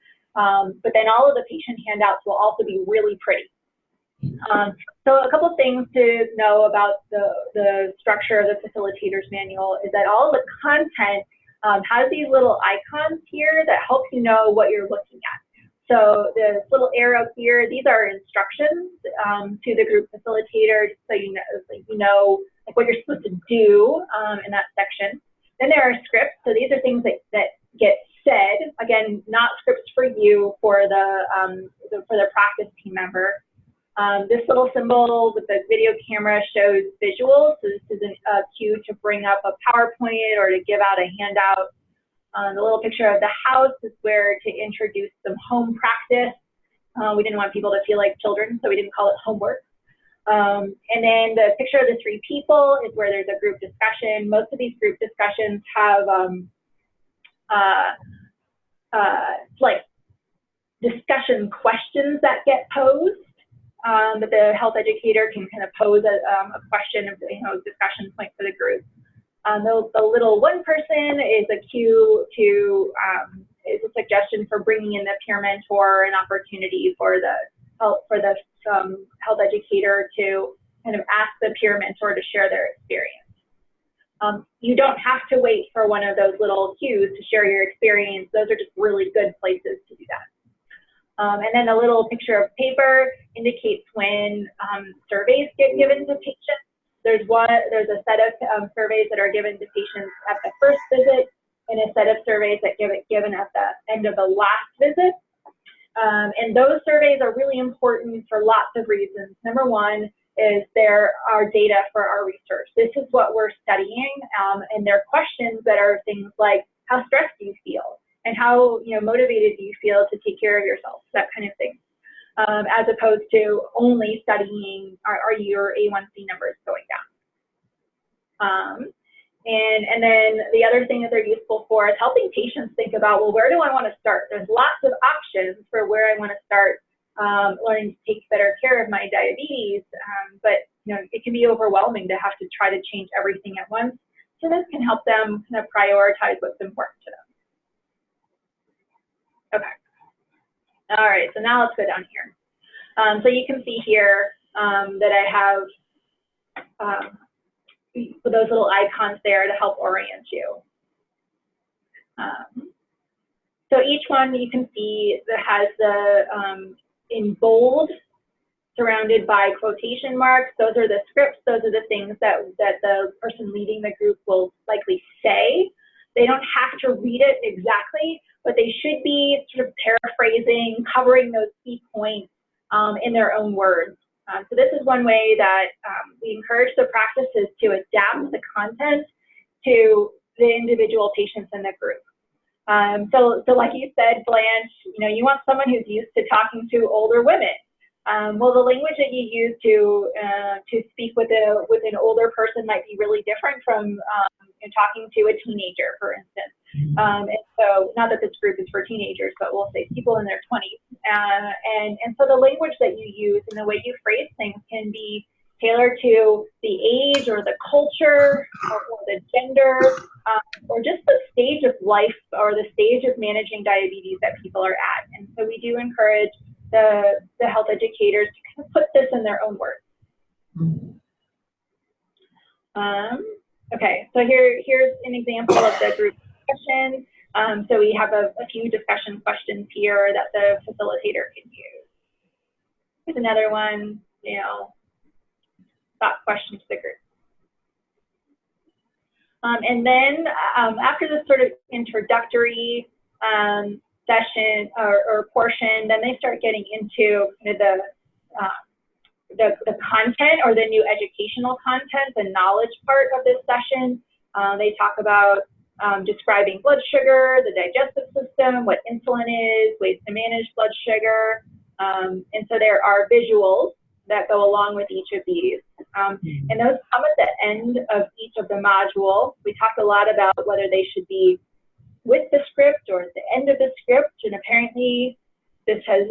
But then all of the patient handouts will also be really pretty. So a couple things to know about the structure of the facilitator's manual is that all the content has these little icons here that help you know what you're looking at. So this little arrow here, these are instructions to the group facilitator, so you know like what you're supposed to do in that section. Then there are scripts, so these are things that get said. Again, not scripts for you, for the practice team member. This little symbol with the video camera shows visuals. So this is a cue to bring up a PowerPoint or to give out a handout. The little picture of the house is where to introduce some home practice. We didn't want people to feel like children, so we didn't call it homework. And then the picture of the 3 people is where there's a group discussion. Most of these group discussions have like discussion questions that get posed. That the health educator can kind of pose a question of, discussion point for the group. The little 1 person is a cue to, is a suggestion for bringing in the peer mentor, an opportunity for the health educator to kind of ask the peer mentor to share their experience. You don't have to wait for one of those little cues to share your experience. Those are just really good places to do that. And then the little picture of paper indicates when surveys get given to patients. There's a set of surveys that are given to patients at the first visit, and a set of surveys that get given at the end of the last visit. And those surveys are really important for lots of reasons. Number one is there are data for our research. This is what we're studying, and there are questions that are things like, how stressed do you feel? And how motivated do you feel to take care of yourself? That kind of thing. As opposed to only studying, are your A1C numbers going down? And then the other thing that they're useful for is helping patients think about, well, where do I want to start? There's lots of options for where I want to start learning to take better care of my diabetes, but it can be overwhelming to have to try to change everything at once. So this can help them kind of prioritize what's important to them. Okay. All right, so now let's go down here. So you can see here that I have those little icons there to help orient you. So each one you can see that has the, in bold, surrounded by quotation marks. Those are the scripts. Those are the things that the person leading the group will likely say. They don't have to read it exactly, but they should be sort of paraphrasing, covering those key points in their own words. So this is one way that we encourage the practices to adapt the content to the individual patients in the group. So like you said, Blanche, you want someone who's used to talking to older women. Well, the language that you use to speak with an older person might be really different from talking to a teenager, for instance. And so, not that this group is for teenagers, but we'll say people in their 20s. And so the language that you use and the way you phrase things can be tailored to the age or the culture or the gender or just the stage of life or the stage of managing diabetes that people are at. And so we do encourage the health educators to kind of put this in their own words. Okay, so here's an example of the group discussion. So we have a few discussion questions here that the facilitator can use. Here's another one, thought question to the group. And then after this sort of introductory session or portion, then they start getting into kind of the content or the new educational content, the knowledge part of this session. They talk about describing blood sugar, the digestive system, what insulin is, ways to manage blood sugar. And so there are visuals that go along with each of these. And those come at the end of each of the modules. We talked a lot about whether they should be with the script or at the end of the script, and apparently this has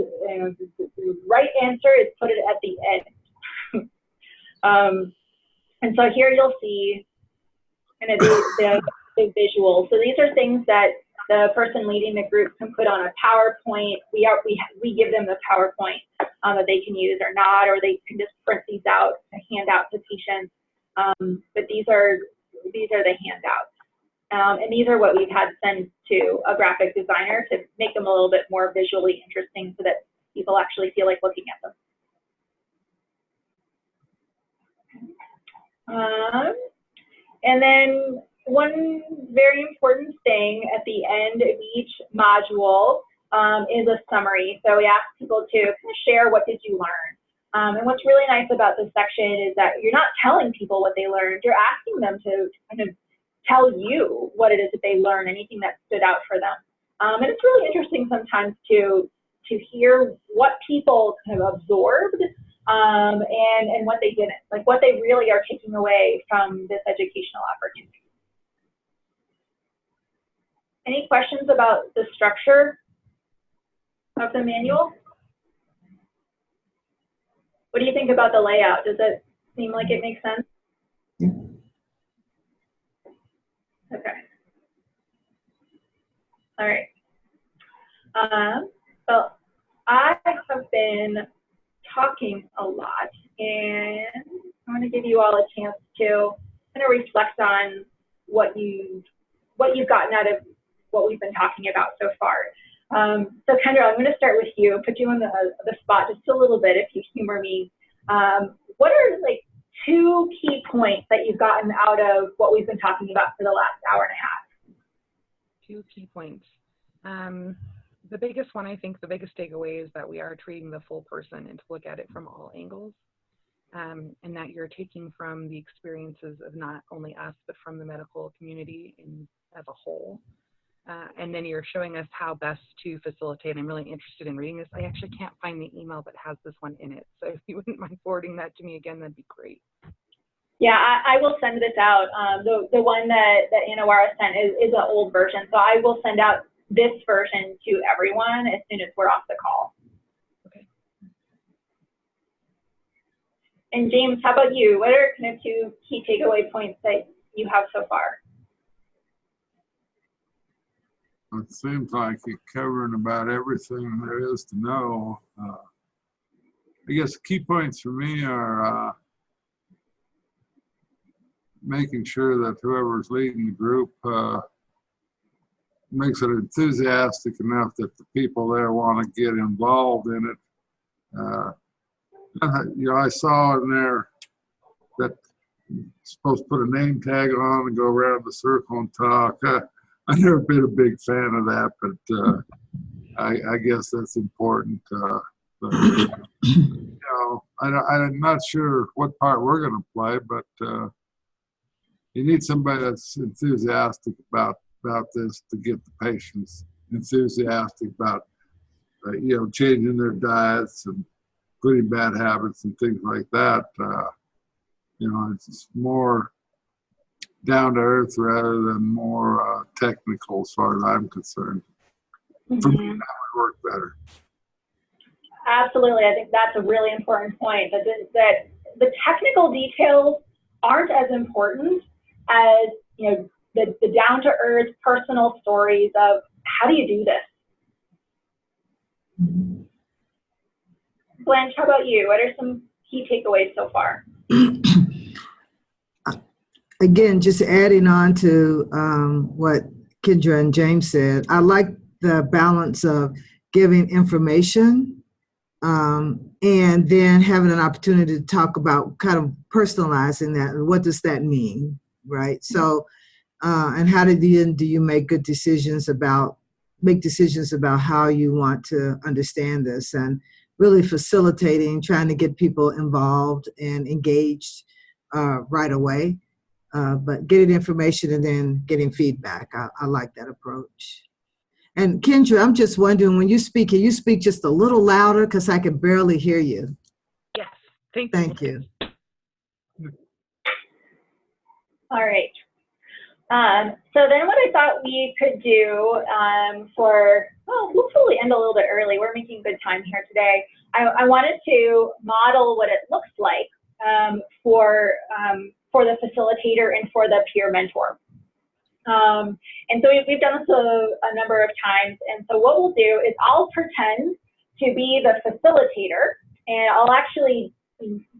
the right answer is put it at the end. And so here you'll see kind of the visuals. So these are things that the person leading the group can put on a PowerPoint. We give them the PowerPoint. that they can use or not, or they can just print these out to hand out to patients. But these are the handouts. And these are what we've had sent to a graphic designer to make them a little bit more visually interesting so that people actually feel like looking at them. And then one very important thing at the end of each module is a summary. So we ask people to kind of share, what did you learn? And what's really nice about this section is that you're not telling people what they learned, you're asking them to kind of tell you what it is that they learned, anything that stood out for them. And it's really interesting sometimes to hear what people kind of absorbed and what they didn't, like what they really are taking away from this educational opportunity. Any questions about the structure of the manual? What do you think about the layout? Does it seem like it makes sense? Yeah. Okay. All right. So I have been talking a lot, and I want to give you all a chance to kind of reflect on what you've gotten out of what we've been talking about so far. So Kendra, I'm going to start with you, put you on the spot just a little bit, if you humor me. What are like 2 key points that you've gotten out of what we've been talking about for the last hour and a half? 2 key points. The biggest one, I think, the biggest takeaway is that we are treating the full person and to look at it from all angles, and that you're taking from the experiences of not only us, but from the medical community as a whole. And then you're showing us how best to facilitate. I'm really interested in reading this. I actually can't find the email that has this one in it. So if you wouldn't mind forwarding that to me again, that'd be great. Yeah, I will send this out. The one that Anawara sent is an old version. So I will send out this version to everyone as soon as we're off the call. Okay. And James, how about you? What are kind of 2 key takeaway points that you have so far? It seems like you're covering about everything there is to know. I guess key points for me are making sure that whoever's leading the group makes it enthusiastic enough that the people there want to get involved in it. I saw in there that you're supposed to put a name tag on and go around the circle and talk. I've never been a big fan of that, but I guess that's important. But, I'm not sure what part we're going to play, but you need somebody that's enthusiastic about this to get the patients enthusiastic about, changing their diets and quitting bad habits and things like that. It's more down to earth rather than more technical as far as I'm concerned. Mm-hmm. For me, that would work better. Absolutely. I think that's a really important point, that the technical details aren't as important as, the down-to-earth personal stories of how do you do this? Blanche, how about you? What are some key takeaways so far? Again, just adding on to what Kendra and James said, I like the balance of giving information and then having an opportunity to talk about kind of personalizing that. What does that mean, right? So, and how do you make good decisions about how you want to understand this, and really facilitating, trying to get people involved and engaged right away. But getting information and then getting feedback. I like that approach. And Kendra, I'm just wondering, when you speak, can you speak just a little louder, because I can barely hear you? Yes, thank you. All right. So then what I thought we could do we'll probably end a little bit early. We're making good time here today. I wanted to model what it looks like for the facilitator and for the peer mentor. And so we've done this a number of times. And so what we'll do is I'll pretend to be the facilitator, and I'll actually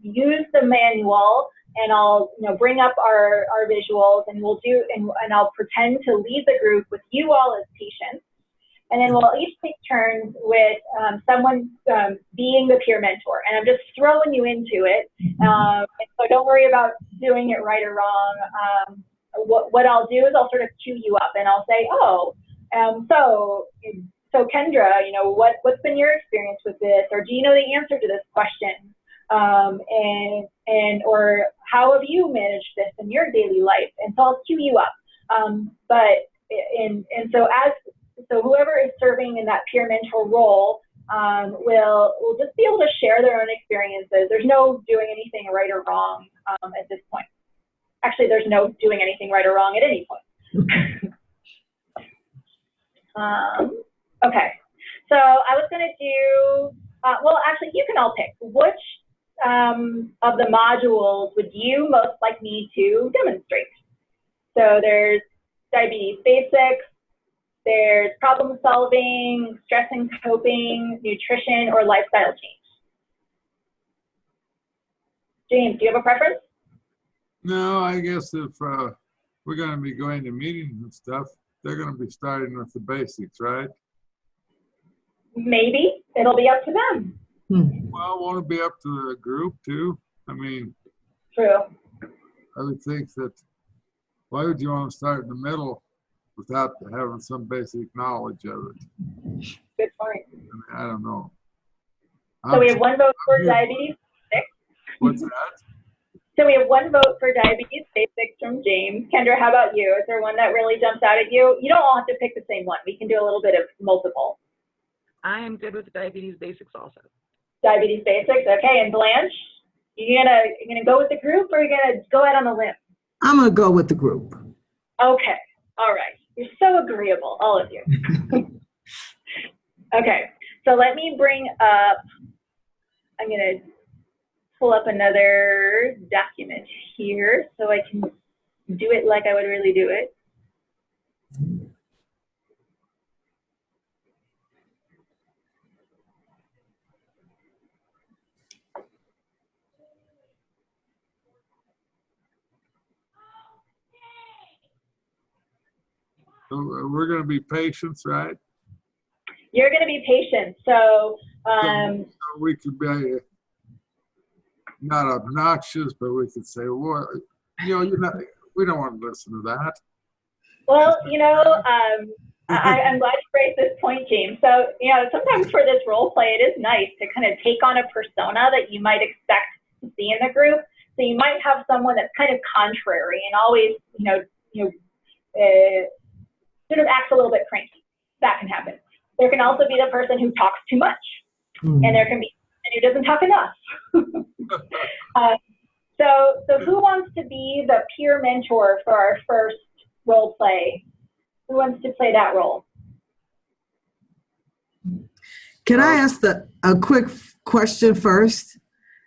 use the manual, and I'll bring up our visuals, and and I'll pretend to lead the group with you all as patients. And then we'll each take turns with someone being the peer mentor. And I'm just throwing you into it. So don't worry about doing it right or wrong. What I'll do is I'll sort of cue you up, and I'll say, so Kendra, what's been your experience with this? Or do you know the answer to this question? Or how have you managed this in your daily life? And so I'll cue you up. So whoever is serving in that peer mentor role will just be able to share their own experiences. There's no doing anything right or wrong at this point. Actually, there's no doing anything right or wrong at any point. Okay, so I was going to do, well, actually, you can all pick. Which of the modules would you most like me to demonstrate? So there's diabetes basics, there's problem solving, stress and coping, nutrition, or lifestyle change. James, do you have a preference? No, I guess if we're going to be going to meetings and stuff, they're going to be starting with the basics, right? Maybe. It'll be up to them. Well, won't it be up to the group too? I mean, true. I would think that, why would you want to start in the middle without having some basic knowledge of it? Good point. I mean, I don't know. So we have one vote for diabetes basics. What's that? So we have one vote for diabetes basics from James. Kendra, how about you? Is there one that really jumps out at you? You don't all have to pick the same one. We can do a little bit of multiple. I am good with the diabetes basics also. Diabetes basics, okay. And Blanche, you gonna go with the group, or are you gonna go out on a limb? I'm gonna go with the group. Okay, all right. You're so agreeable, all of you. Okay, so let me bring up, I'm gonna pull up another document here so I can do it like I would really do it. So we're going to be patients, right? You're going to be patient, so we could be not obnoxious, but we could say, well, we don't want to listen to that. Well, I'm glad you raised this point, James. So, sometimes for this role play, it is nice to kind of take on a persona that you might expect to see in the group. So you might have someone that's kind of contrary and always, sort of acts a little bit cranky. That can happen. There can also be the person who talks too much, and there can be someone who doesn't talk enough. So who wants to be the peer mentor for our first role play? Who wants to play that role? Can I ask a quick question first?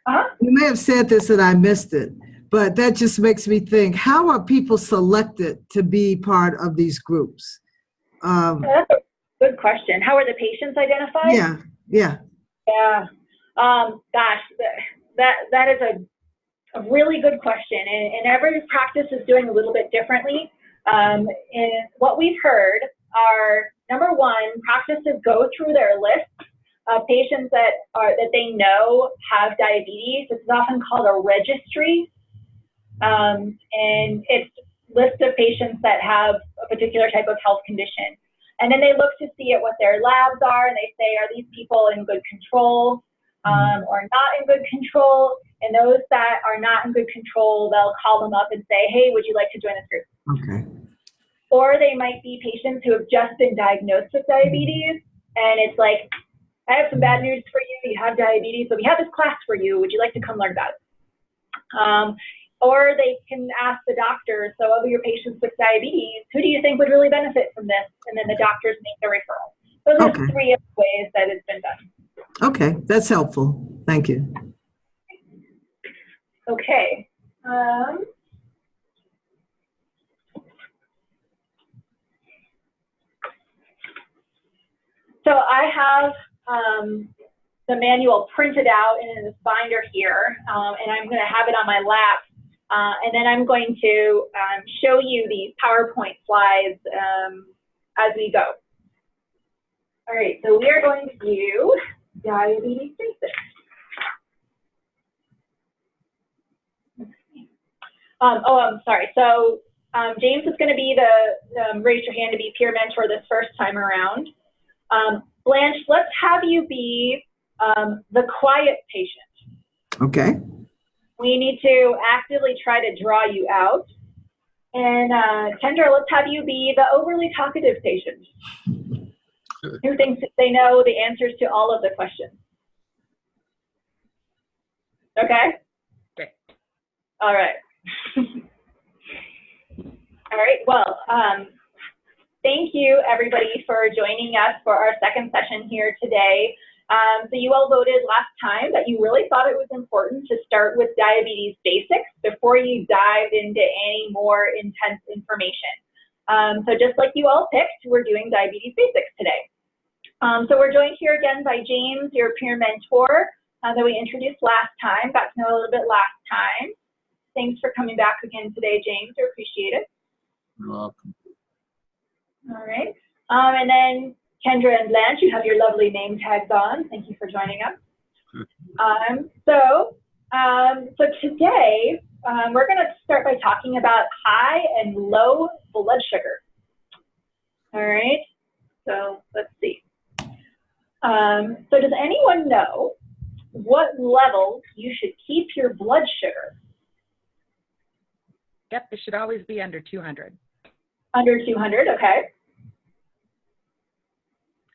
You may have said this and I missed it, but that just makes me think, how are people selected to be part of these groups? That's a good question. How are the patients identified? Yeah. Gosh, that is a really good question. And every practice is doing a little bit differently. And what we've heard are, number one, practices go through their list of patients that they know have diabetes. It's often called a registry. And it's a list of patients that have a particular type of health condition. And then they look to see at what their labs are, and they say, are these people in good control or not in good control? And those that are not in good control, they'll call them up and say, hey, would you like to join this group? Okay. Or they might be patients who have just been diagnosed with diabetes, and it's like, I have some bad news for you. You have diabetes, so we have this class for you. Would you like to come learn about it? Or they can ask the doctor, so of your patients with diabetes, who do you think would really benefit from this? And then the doctors make the referral. Those are three of the ways that it's been done. Okay, that's helpful. Thank you. Okay. So I have the manual printed out in this binder here, and I'm going to have it on my lap. And then I'm going to show you these PowerPoint slides as we go. All right, so we are going to do diabetes basics. I'm sorry. So James is going to be the raise your hand to be peer mentor this first time around. Blanche, let's have you be the quiet patient. Okay. We need to actively try to draw you out. And Kendra, let's have you be the overly talkative patient who thinks that they know the answers to all of the questions. Okay? Okay. All right. All right, well, thank you everybody for joining us for our second session here today. So you all voted last time that you really thought it was important to start with diabetes basics before you dived into any more intense information. So just like you all picked, we're doing diabetes basics today. So we're joined here again by James, your peer mentor that we introduced last time, got to know a little bit last time. Thanks for coming back again today, James. I appreciate it. You're welcome. All right. And then Kendra and Blanche, you have your lovely name tags on. Thank you for joining us. So today, we're going to start by talking about high and low blood sugar. All right. So let's see. So does anyone know what level you should keep your blood sugar? Yep, it should always be under 200. Under 200, okay.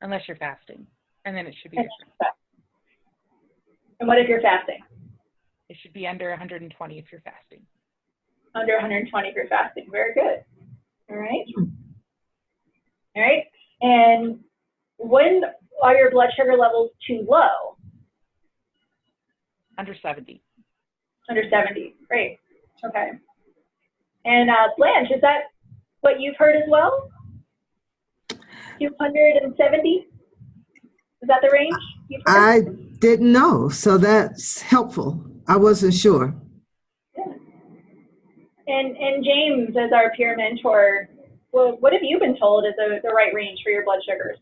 Unless you're fasting, and then it should be different. And what if you're fasting? It should be under 120 if you're fasting. Under 120 if you're fasting. Very good. All right. All right. And when are your blood sugar levels too low? Under 70. Under 70. Great. Okay. And Blanche, is that what you've heard as well? 270? Is that the range you've heard? I didn't know, so that's helpful. I wasn't sure. Yeah. And James, as our peer mentor, well, what have you been told is the right range for your blood sugars?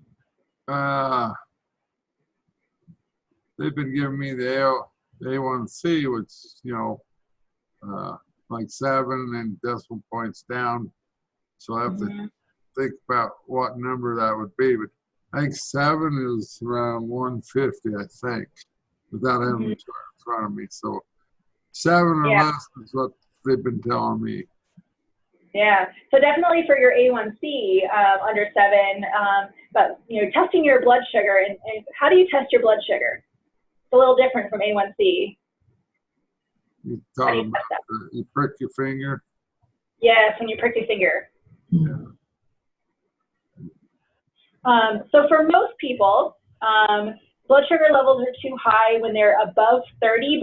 They've been giving me the A1C, which, you know, like 7 and decimal points down. So I have to think about what number that would be. But I think 7 is around 150, I think, without having the chart in front of me. So 7 or less is what they've been telling me. Yeah, so definitely for your A1C under 7, but you know, testing your blood sugar, and how do you test your blood sugar? It's a little different from A1C. You talk about you prick your finger. Yes, when you prick your finger. Yeah. So for most people, blood sugar levels are too high when they're above 130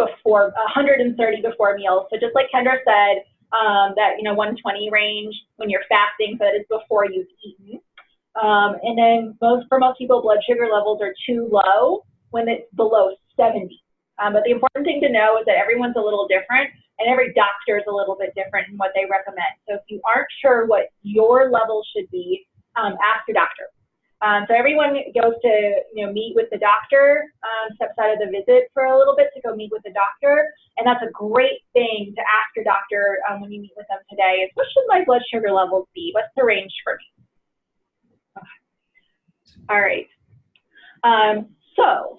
before meals. So just like Kendra said, that 120 range when you're fasting, so that is before you've eaten. And then for most people, blood sugar levels are too low when it's below 70. But the important thing to know is that everyone's a little different, and every doctor is a little bit different in what they recommend. So if you aren't sure what your level should be, ask your doctor. So everyone goes to meet with the doctor, steps out of the visit for a little bit to go meet with the doctor, and that's a great thing to ask your doctor when you meet with them today. Is what should my blood sugar levels be? What's the range for me? Okay. All right. So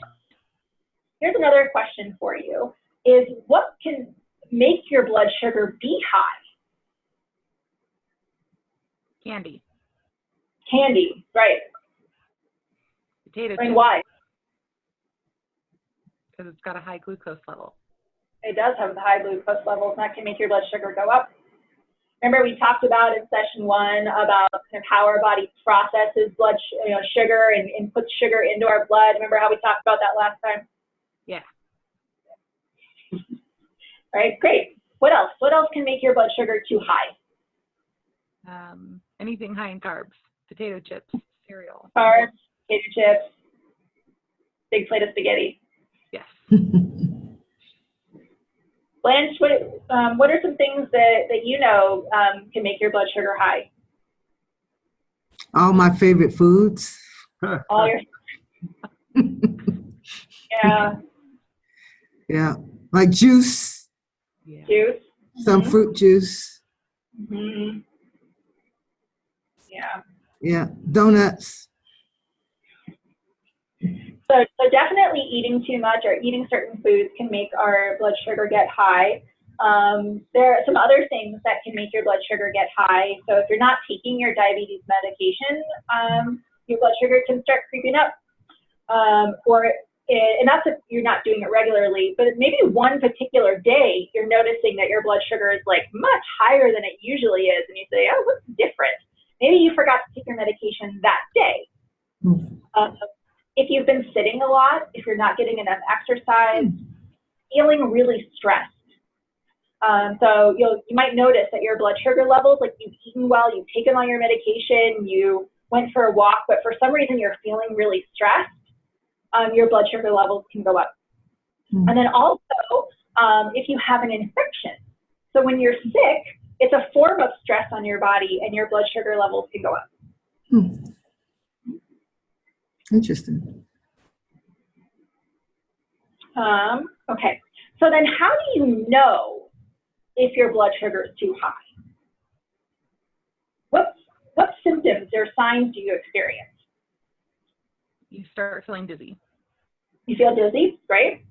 here's another question for you: is what can make your blood sugar be high? Candy. Candy, right? Potato And chips, why? because it's got a high glucose level. It does have the high glucose levels, and that can make your blood sugar go up. Remember, we talked about in session 1 about kind of how our body processes blood sugar and puts sugar into our blood. Remember how we talked about that last time? Yeah. All right, great. What else? What else can make your blood sugar too high? Anything high in carbs, potato chips, cereal. Carbs, potato chips, big plate of spaghetti. Blanche, what are some things that you know can make your blood sugar high? All my favorite foods. All your yeah, Yeah, like juice, Yeah. juice. some fruit juice. Mm-hmm. Yeah. Yeah, donuts. So definitely eating too much or eating certain foods can make our blood sugar get high. There are some other things that can make your blood sugar get high. So if you're not taking your diabetes medication, your blood sugar can start creeping up. And that's if you're not doing it regularly, but maybe one particular day you're noticing that your blood sugar is like much higher than it usually is, and you say, oh, what's different? Maybe you forgot to take your medication that day. If you've been sitting a lot, if you're not getting enough exercise, feeling really stressed. So you might notice that your blood sugar levels, like you've eaten well, you've taken all your medication, you went for a walk, but for some reason you're feeling really stressed, your blood sugar levels can go up. And then also, if you have an infection. So when you're sick, it's a form of stress on your body and your blood sugar levels can go up. Interesting. Okay, so then how do you know if your blood sugar is too high? What symptoms or signs do you experience? You start feeling dizzy. You feel dizzy, right?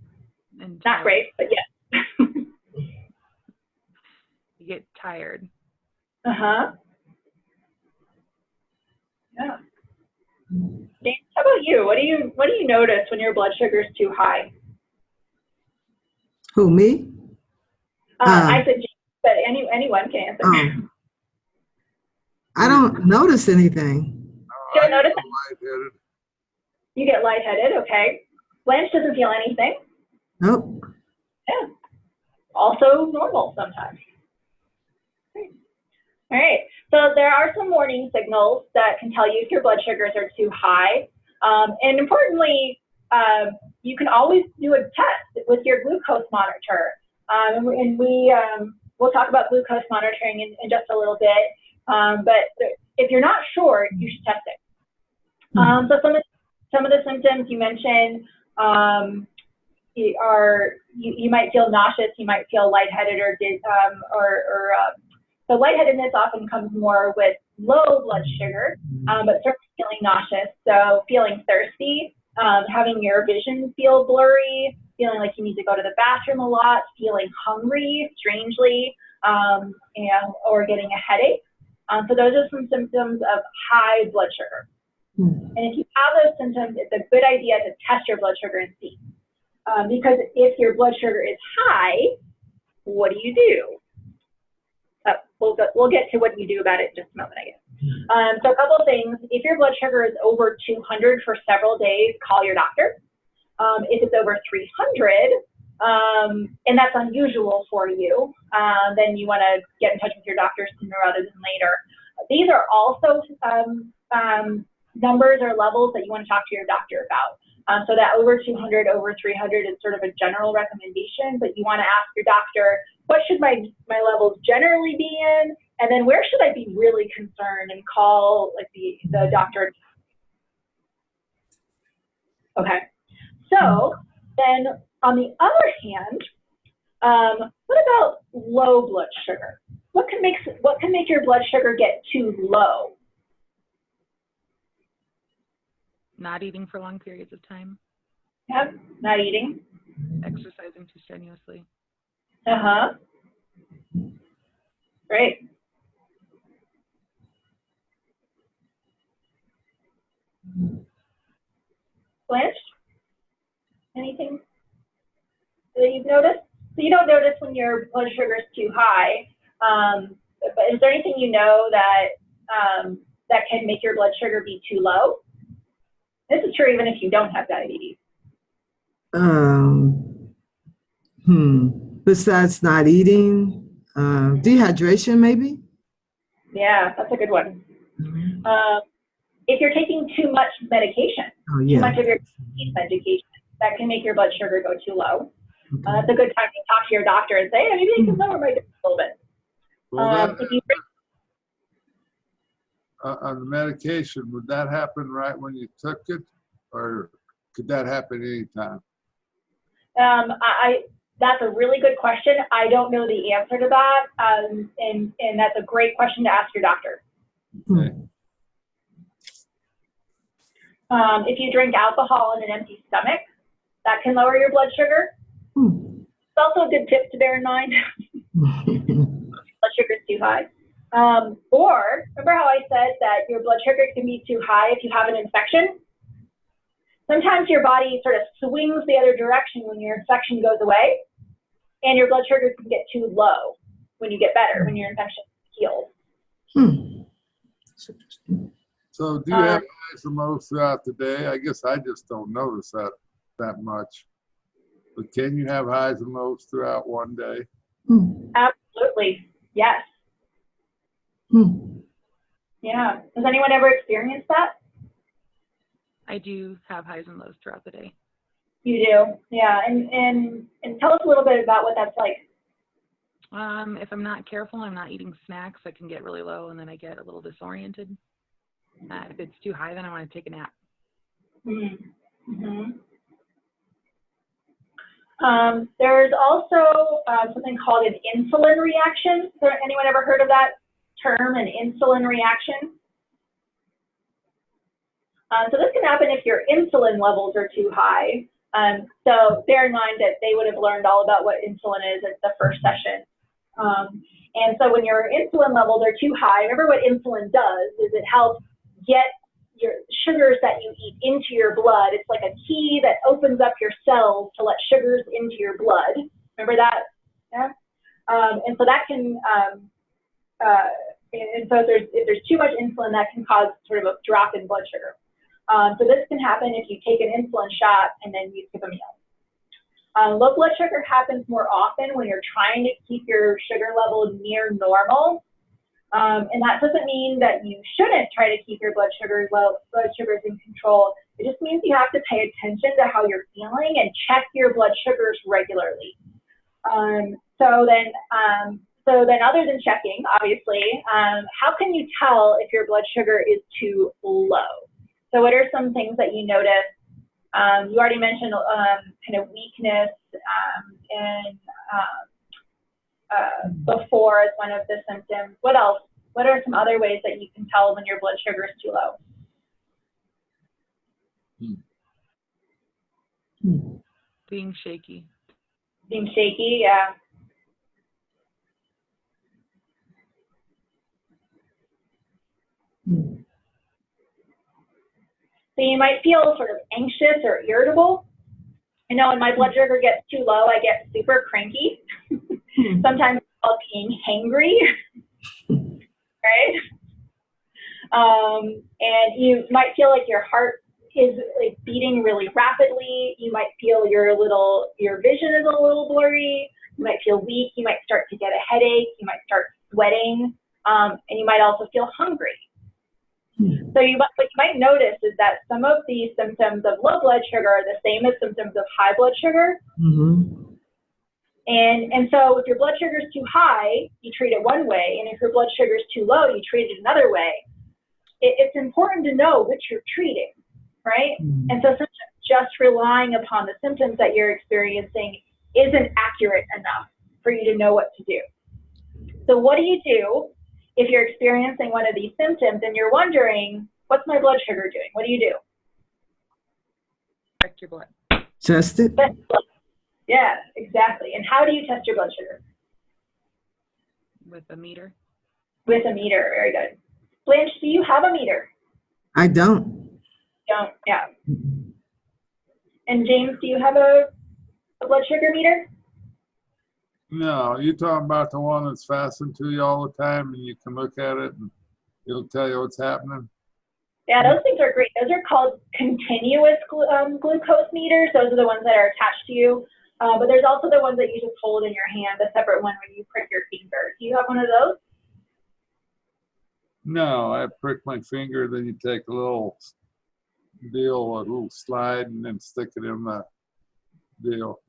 And Not great, but yes. You get tired. Uh-huh. Yeah. Dan, how about you? What do you notice when your blood sugar is too high? Who, me? I said, but anyone can answer. Oh. I don't notice anything. You don't notice it? Lightheaded. You get lightheaded, okay. Blanche doesn't feel anything. Nope. Yeah. Also normal sometimes. All right. So there are some warning signals that can tell you if your blood sugars are too high. And importantly, you can always do a test with your glucose monitor. And we'll talk about glucose monitoring in just a little bit. But if you're not sure, you should test it. So some of the symptoms you mentioned you might feel nauseous, you might feel lightheaded so lightheadedness often comes more with low blood sugar, but certainly feeling nauseous. So feeling thirsty, having your vision feel blurry, feeling like you need to go to the bathroom a lot, feeling hungry, strangely, or getting a headache. So those are some symptoms of high blood sugar. And if you have those symptoms, it's a good idea to test your blood sugar and see. Because if your blood sugar is high, what do you do? We'll get to what you do about it in just a moment, I guess. So a couple of things. If your blood sugar is over 200 for several days, call your doctor. If it's over 300, and that's unusual for you, then you want to get in touch with your doctor sooner rather than later. These are also numbers or levels that you want to talk to your doctor about. So that over 200, over 300 is sort of a general recommendation, but you want to ask your doctor, what should my levels generally be in? And then where should I be really concerned and call like the doctor? Okay. So then on the other hand, what about low blood sugar? What can make your blood sugar get too low? Not eating for long periods of time. Yep, not eating. Exercising too strenuously. Uh-huh. Great. Blanche? Anything that you've noticed? So you don't notice when your blood sugar is too high, but is there anything you know that that can make your blood sugar be too low? This is true even if you don't have diabetes. Besides not eating, dehydration maybe? Yeah, that's a good one. If you're taking too much medication, Oh, yeah. too much of your medication, that can make your blood sugar go too low. That's a good time to talk to your doctor and say, hey, maybe they can lower my dose a little bit. Well, If you drink on the medication, would that happen right when you took it, or could that happen anytime? That's a really good question. I don't know the answer to that, and that's a great question to ask your doctor. Okay. If you drink alcohol in an empty stomach, that can lower your blood sugar. It's also a good tip to bear in mind. Blood sugar is too high. Or remember how I said that your blood sugar can be too high if you have an infection? Sometimes your body sort of swings the other direction when your infection goes away, and your blood sugar can get too low when you get better, when your infection heals. So do you have highs and lows throughout the day? I guess I just don't notice that much. But can you have highs and lows throughout one day? Absolutely, yes. Yeah. Has anyone ever experienced that? I do have highs and lows throughout the day. You do, yeah. And tell us a little bit about what that's like. If I'm not careful, I'm not eating snacks, I can get really low and then I get a little disoriented. If it's too high, then I want to take a nap. There's also something called an insulin reaction. So anyone ever heard of that term, an insulin reaction? So this can happen if your insulin levels are too high. So bear in mind that they would have learned all about what insulin is at the first session. And so when your insulin levels are too high, remember what insulin does is it helps get your sugars that you eat into your blood. It's like a key that opens up your cells to let sugars into your blood. Remember that? Yeah. And so that can, and so if there's too much insulin, that can cause sort of a drop in blood sugar. So this can happen if you take an insulin shot and then you skip a meal. Low blood sugar happens more often when you're trying to keep your sugar level near normal. And that doesn't mean that you shouldn't try to keep your blood sugars in control. It just means you have to pay attention to how you're feeling and check your blood sugars regularly. So then other than checking, obviously, how can you tell if your blood sugar is too low? So what are some things that you notice? You already mentioned kind of weakness before as one of the symptoms. What else? What are some other ways that you can tell when your blood sugar is too low? Being shaky. Being shaky, yeah. So you might feel sort of anxious or irritable. I know when my blood sugar gets too low, I get super cranky. Sometimes it's called being hangry, right? And you might feel like your heart is like beating really rapidly. You might feel your vision is a little blurry. You might feel weak. You might start to get a headache. You might start sweating, and you might also feel hungry. So what you might notice is that some of these symptoms of low blood sugar are the same as symptoms of high blood sugar. And so if your blood sugar is too high, you treat it one way, and if your blood sugar is too low, you treat it another way. It's important to know which you're treating, right? And so sometimes just relying upon the symptoms that you're experiencing isn't accurate enough for you to know what to do. So what do you do if you're experiencing one of these symptoms and you're wondering, what's my blood sugar doing? What do you do? Check your blood. Test it? Yeah, exactly. And how do you test your blood sugar? With a meter. With a meter, very good. Blanche, do you have a meter? I don't. Don't, yeah. And James, do you have a blood sugar meter? No, you're talking about the one that's fastened to you all the time and you can look at it and it'll tell you what's happening? Yeah, those things are great. Those are called continuous glucose meters. Those are the ones that are attached to you. But there's also the ones that you just hold in your hand, a separate one where you prick your finger. Do you have one of those? No, I prick my finger, then you take a little deal, a little slide, and then stick it in the deal.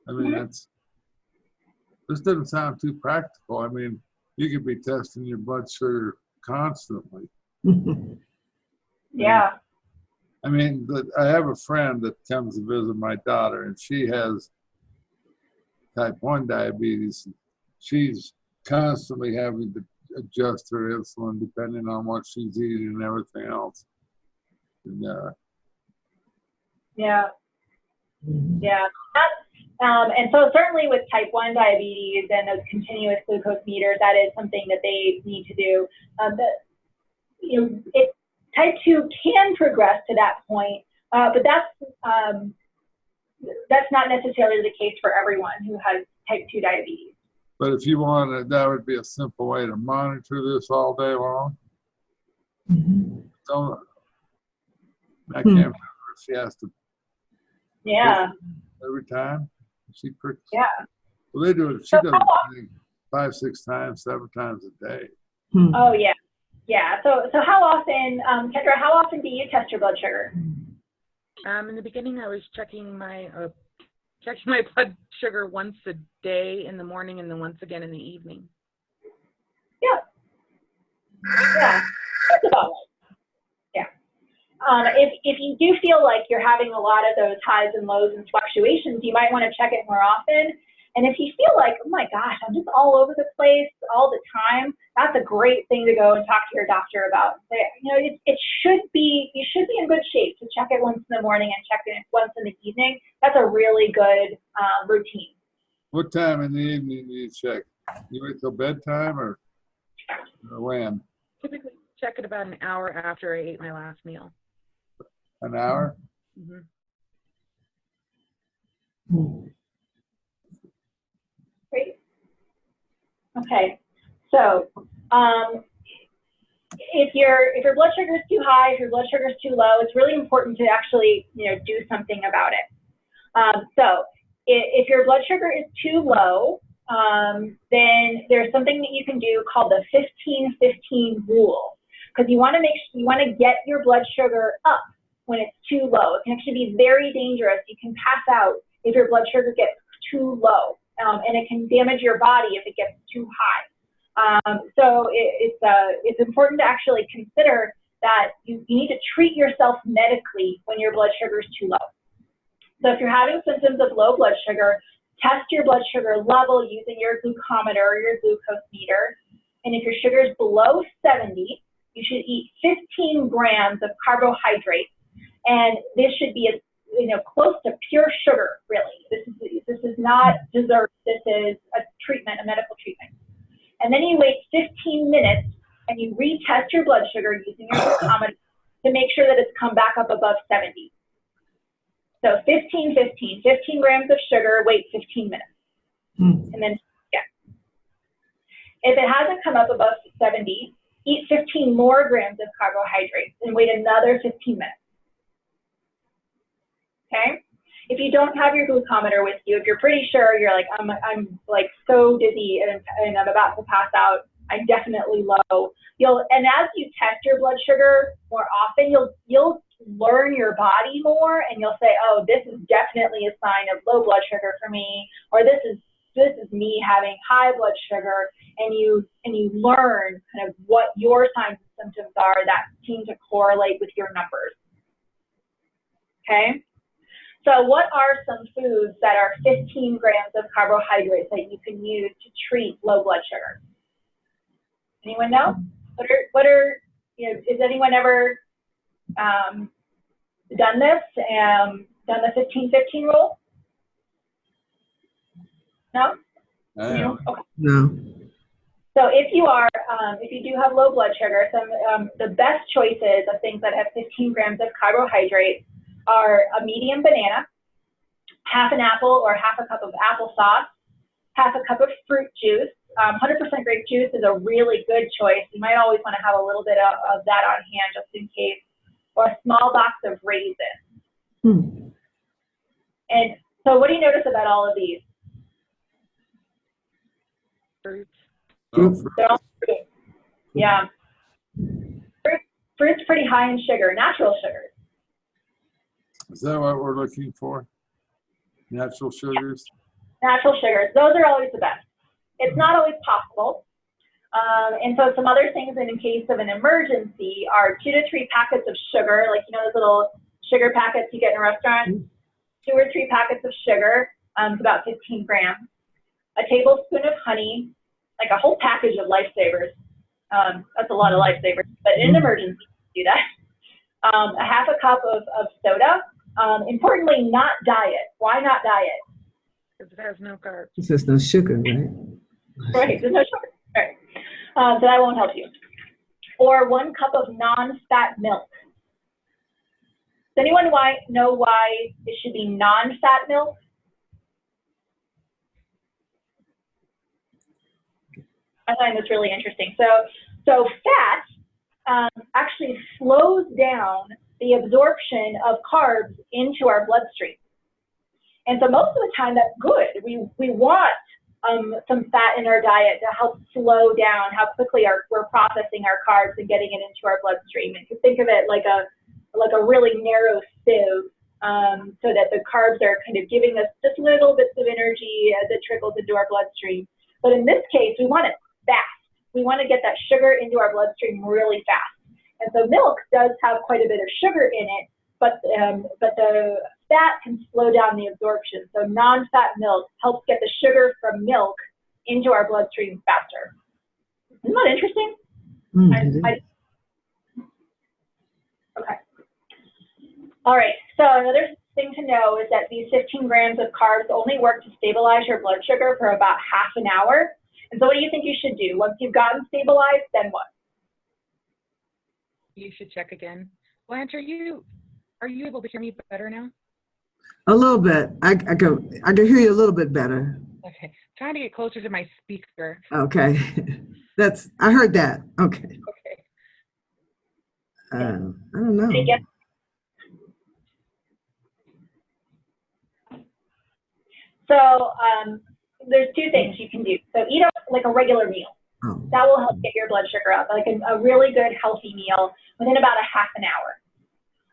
I mean, this doesn't sound too practical. I mean, you could be testing your blood sugar constantly. Yeah. I mean, I have a friend that comes to visit my daughter, and she has type 1 diabetes. She's constantly having to adjust her insulin depending on what she's eating and everything else. And, Yeah. Yeah. And so certainly with type 1 diabetes and those continuous glucose meters, that is something that they need to do. Type 2 can progress to that point, but that's not necessarily the case for everyone who has type 2 diabetes. but if you wanted, that would be a simple way to monitor this all day long. So I can't remember if she has to. Yeah. Every time she pricks. Yeah. Well, they do it. She does it 5, 6 times, 7 times a day. Oh yeah. Yeah. So how often, Kendra, how often do you test your blood sugar? In the beginning, I was checking my blood sugar once a day in the morning and then once again in the evening. Yeah. Yeah. That's about right. Yeah. If you do feel like you're having a lot of those highs and lows and fluctuations, you might want to check it more often. And if you feel like, oh my gosh, I'm just all over the place all the time, that's a great thing to go and talk to your doctor about. You know, you should be in good shape to check it once in the morning and check it once in the evening. That's a really good routine. What time in the evening do you check? You wait till bedtime or when? Typically check it about an hour after I ate my last meal. An hour? Great. Okay. So if your blood sugar is too high, if your blood sugar is too low, it's really important to actually, you know, do something about it. So if your blood sugar is too low, then there's something that you can do called the 15-15 rule, because you want to get your blood sugar up when it's too low. It can actually be very dangerous. You can pass out if your blood sugar gets too low, and it can damage your body if it gets too high. So it's important to actually consider that you need to treat yourself medically when your blood sugar is too low. So if you're having symptoms of low blood sugar, test your blood sugar level using your glucometer or your glucose meter. And if your sugar is below 70, you should eat 15 grams of carbohydrates. And this should be close to pure sugar, really. This is not dessert. This is a treatment, a medical treatment. And then you wait 15 minutes and you retest your blood sugar using your glucometer to make sure that it's come back up above 70. So 15 grams of sugar, wait 15 minutes. And then, yeah. If it hasn't come up above 70, eat 15 more grams of carbohydrates and wait another 15 minutes. Okay? If you don't have your glucometer with you, if you're pretty sure, you're like, I'm like so dizzy and I'm about to pass out, I'm definitely low. And as you test your blood sugar more often, you'll learn your body more, and you'll say, oh, this is definitely a sign of low blood sugar for me, or this is me having high blood sugar, and you learn kind of what your signs and symptoms are that seem to correlate with your numbers. Okay? So what are some foods that are 15 grams of carbohydrates that you can use to treat low blood sugar? Anyone know? What are has anyone ever done this and done the 15-15 rule? No? No. Okay. No. So if you do have low blood sugar, the best choices of things that have 15 grams of carbohydrates are a medium banana, half an apple or half a cup of applesauce, half a cup of fruit juice. 100% grape juice is a really good choice. You might always want to have a little bit of that on hand just in case, or a small box of raisins. And so what do you notice about all of these? Fruits. They're all fruit. Yeah. Fruit's pretty high in sugar, natural sugars. Is that what we're looking for? Natural sugars? Natural sugars. Those are always the best. It's not always possible. And so some other things in case of an emergency are 2 to 3 packets of sugar, like, you know, those little sugar packets you get in a restaurant, 2 or 3 packets of sugar, it's about 15 grams, a tablespoon of honey, like a whole package of Lifesavers. That's a lot of Lifesavers, but in an emergency, do that. A half a cup of soda. Importantly, not diet. Why not diet? Because it has no carbs. It says no sugar, right? Right, there's no sugar. Right. So that won't help you. Or 1 cup of non-fat milk. Does anyone know why it should be non-fat milk? I find this really interesting. So fat actually slows down the absorption of carbs into our bloodstream. And so most of the time that's good. We want some fat in our diet to help slow down how quickly we're processing our carbs and getting it into our bloodstream. And you think of it like a really narrow sieve, so that the carbs are kind of giving us just little bits of energy as it trickles into our bloodstream. But in this case, we want it fast. We want to get that sugar into our bloodstream really fast. And so milk does have quite a bit of sugar in it, but the fat can slow down the absorption. So non-fat milk helps get the sugar from milk into our bloodstream faster. Isn't that interesting? Okay. All right, so another thing to know is that these 15 grams of carbs only work to stabilize your blood sugar for about half an hour. And so what do you think you should do? Once you've gotten stabilized, then what? You should check again. Blanche, are you able to hear me better now? A little bit. I can hear you a little bit better. Okay, trying to get closer to my speaker. Okay. I heard that. Okay. Okay. I don't know. So there's 2 things you can do. So eat like a regular meal. Oh. That will help get your blood sugar up, like a really good healthy meal within about a half an hour.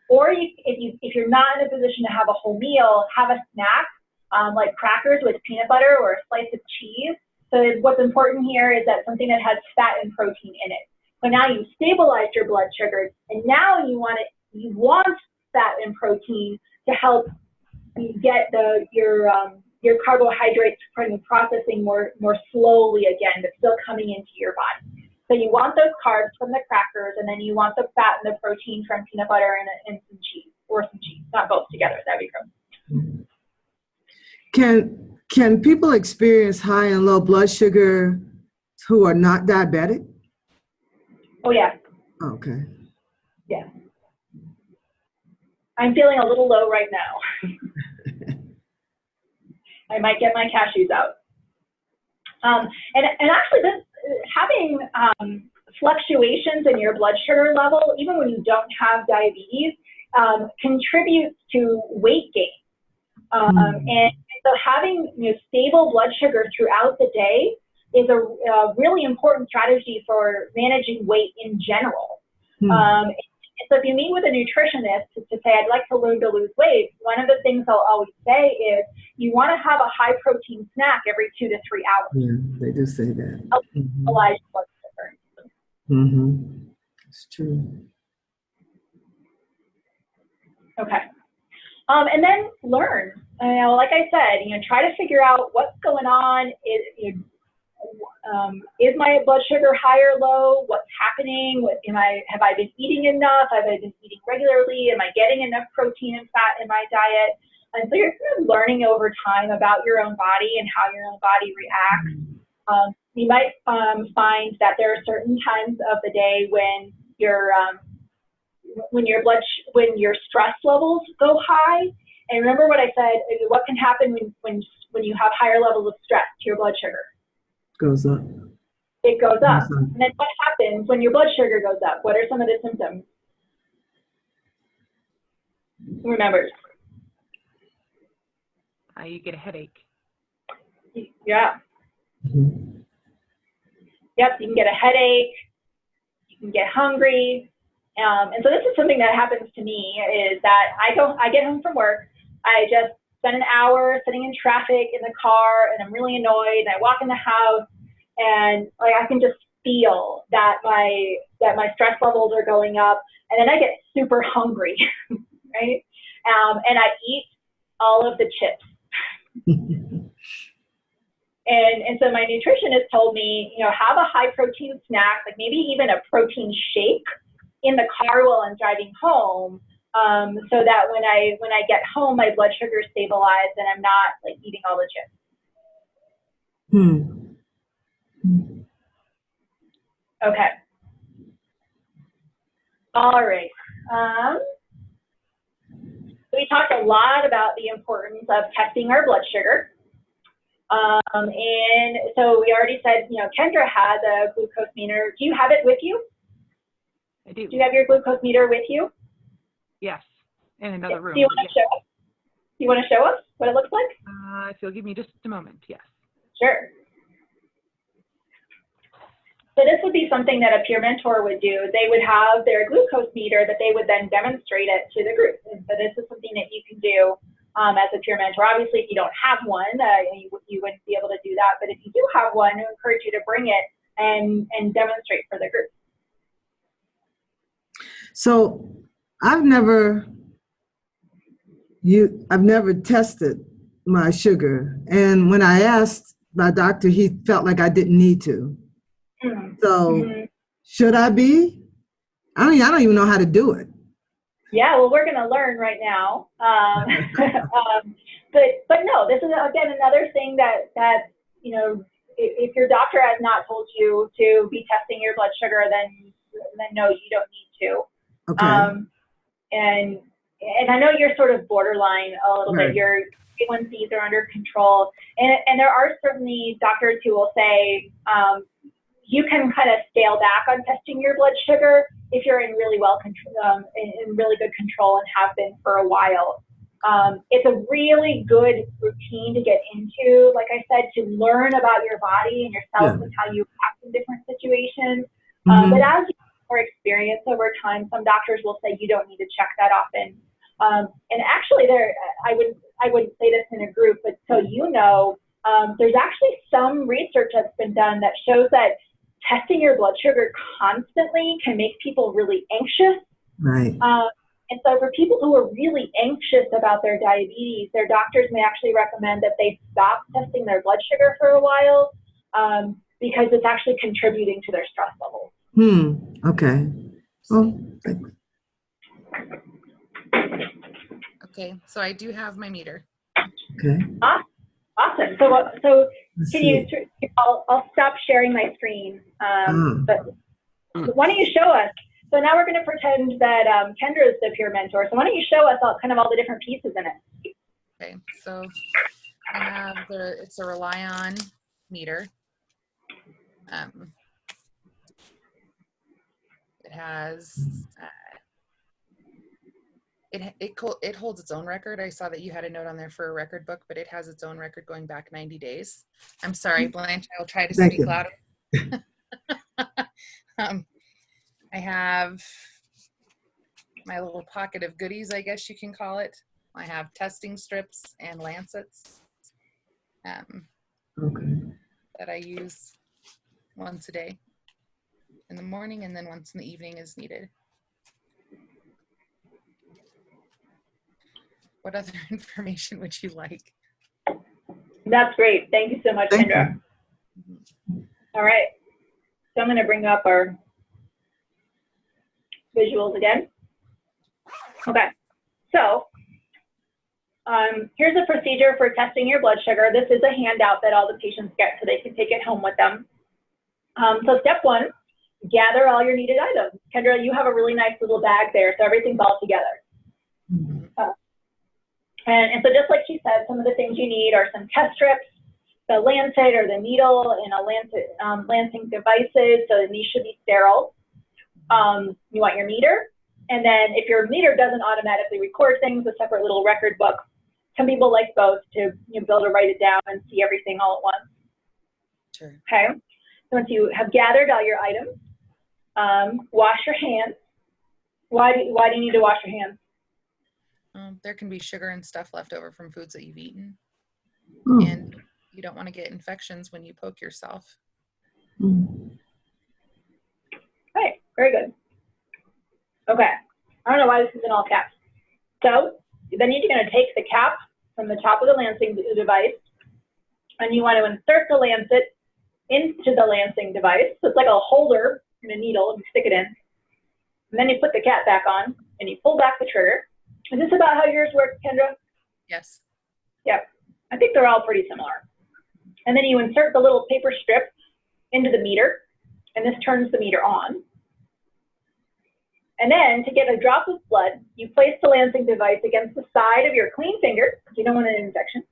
Or if you're not in a position to have a whole meal, have a snack like crackers with peanut butter or a slice of cheese. So what's important here is that something that has fat and protein in it. So now you've stabilized your blood sugars, and now you want fat and protein to help you get your carbohydrates kind of processing more slowly again, but still coming into your body. So you want those carbs from the crackers, and then you want the fat and the protein from peanut butter and some cheese, or some cheese, not both together. That'd be gross. Can people experience high and low blood sugar who are not diabetic? Oh yeah. Okay. Yeah. I'm feeling a little low right now. I might get my cashews out. And actually, having fluctuations in your blood sugar level, even when you don't have diabetes, contributes to weight gain. And so having stable blood sugar throughout the day is a really important strategy for managing weight in general. So if you meet with a nutritionist to say, I'd like to learn to lose weight, one of the things I'll always say is you want to have a high protein snack every 2 to 3 hours. Yeah, they do say that. Stabilize blood sugar. It's true. Okay. And then learn. Like I said, try to figure out what's going on. Is my blood sugar high or low? What's happening? Have I been eating enough? Have I been eating regularly? Am I getting enough protein and fat in my diet? And so you're kind of learning over time about your own body and how your own body reacts. You might find that there are certain times of the day when your stress levels go high. And remember what I said, what can happen when you have higher levels of stress to your blood sugar? Goes up. It goes up. And then what happens when your blood sugar goes up? What are some of the symptoms? Who remembers? You get a headache. Yeah. Yep, you can get a headache. You can get hungry. And so this is something that happens to me, is that I get home from work, I just spend an hour sitting in traffic in the car, and I'm really annoyed, and I walk in the house, and like I can just feel that my stress levels are going up, and then I get super hungry, right? And I eat all of the chips. And so my nutritionist told me, you know, have a high protein snack, like maybe even a protein shake in the car while I'm driving home, so that when I get home, my blood sugar is stabilized and I'm not like eating all the chips. Okay. All right. So we talked a lot about the importance of testing our blood sugar. And so we already said, you know, Kendra had a glucose meter. Do you have it with you? I do. Do you have your glucose meter with you? Yes, in another room. Do you want to show us? Do you want to show us what it looks like? If you'll give me just a moment, yes. Sure. So this would be something that a peer mentor would do. They would have their glucose meter that they would then demonstrate it to the group. And so this is something that you can do as a peer mentor. Obviously, if you don't have one, you wouldn't be able to do that. But if you do have one, I encourage you to bring it and demonstrate for the group. So I've never tested my sugar. And when I asked my doctor, he felt like I didn't need to. So should I be? I mean, I don't even know how to do it. Yeah, well, we're going to learn right now. But no, this is, again, another thing that, you know, if your doctor has not told you to be testing your blood sugar, then no, you don't need to. Okay. And I know you're sort of borderline a little Right. bit. Your A1Cs are under control. And there are certainly doctors who will say, you can kind of scale back on testing your blood sugar if you're in really in really good control and have been for a while. It's a really good routine to get into, like I said, to learn about your body and yourself and how you act in different situations. But as you get more experience over time, some doctors will say you don't need to check that often. And actually, I wouldn't say this in a group, but so you know, there's actually some research that's been done that shows that testing your blood sugar constantly can make people really anxious. Right. And so for people who are really anxious about their diabetes, their doctors may actually recommend that they stop testing their blood sugar for a while, because it's actually contributing to their stress levels. Okay. Oh, thanks. Okay, so I do have my meter. Okay. Awesome. So Let's can see. you? I'll stop sharing my screen. But why don't you show us? So now we're going to pretend that Kendra is the peer mentor. So why don't you show us all the different pieces in it? Okay, so I have it's a Relion meter. It has it holds its own record. I saw that you had a note on there for a record book, but it has its own record going back 90 days. I'm sorry, Blanche, I'll try to speak louder. I have my little pocket of goodies, I guess you can call it. I have testing strips and lancets that I use once a day in the morning and then once in the evening as needed. What other information would you like? That's great. Thank you so much, Kendra. All right. So I'm going to bring up our visuals again. Okay. So here's a procedure for testing your blood sugar. This is a handout that all the patients get so they can take it home with them. So step one, gather all your needed items. Kendra, you have a really nice little bag there, so everything's all together. And so just like she said, some of the things you need are some test strips, the lancet or the needle, and a lancing devices, so these should be sterile. You want your meter, and then if your meter doesn't automatically record things, a separate little record book. Some people like both to be able to write it down and see everything all at once. Sure. Okay, so once you have gathered all your items, wash your hands. Why do you need to wash your hands? There can be sugar and stuff left over from foods that you've eaten. Mm. And you don't want to get infections when you poke yourself. Mm. Right, very good. Okay, I don't know why this is in all caps. So then you're going to take the cap from the top of the lancing device, and you want to insert the lancet into the lancing device. So it's like a holder and a needle, and you stick it in. And then you put the cap back on, and you pull back the trigger. Is this about how yours works, Kendra? Yes. Yep. I think they're all pretty similar. And then you insert the little paper strip into the meter, and this turns the meter on. And then to get a drop of blood, you place the lancing device against the side of your clean finger, because you don't want an infection.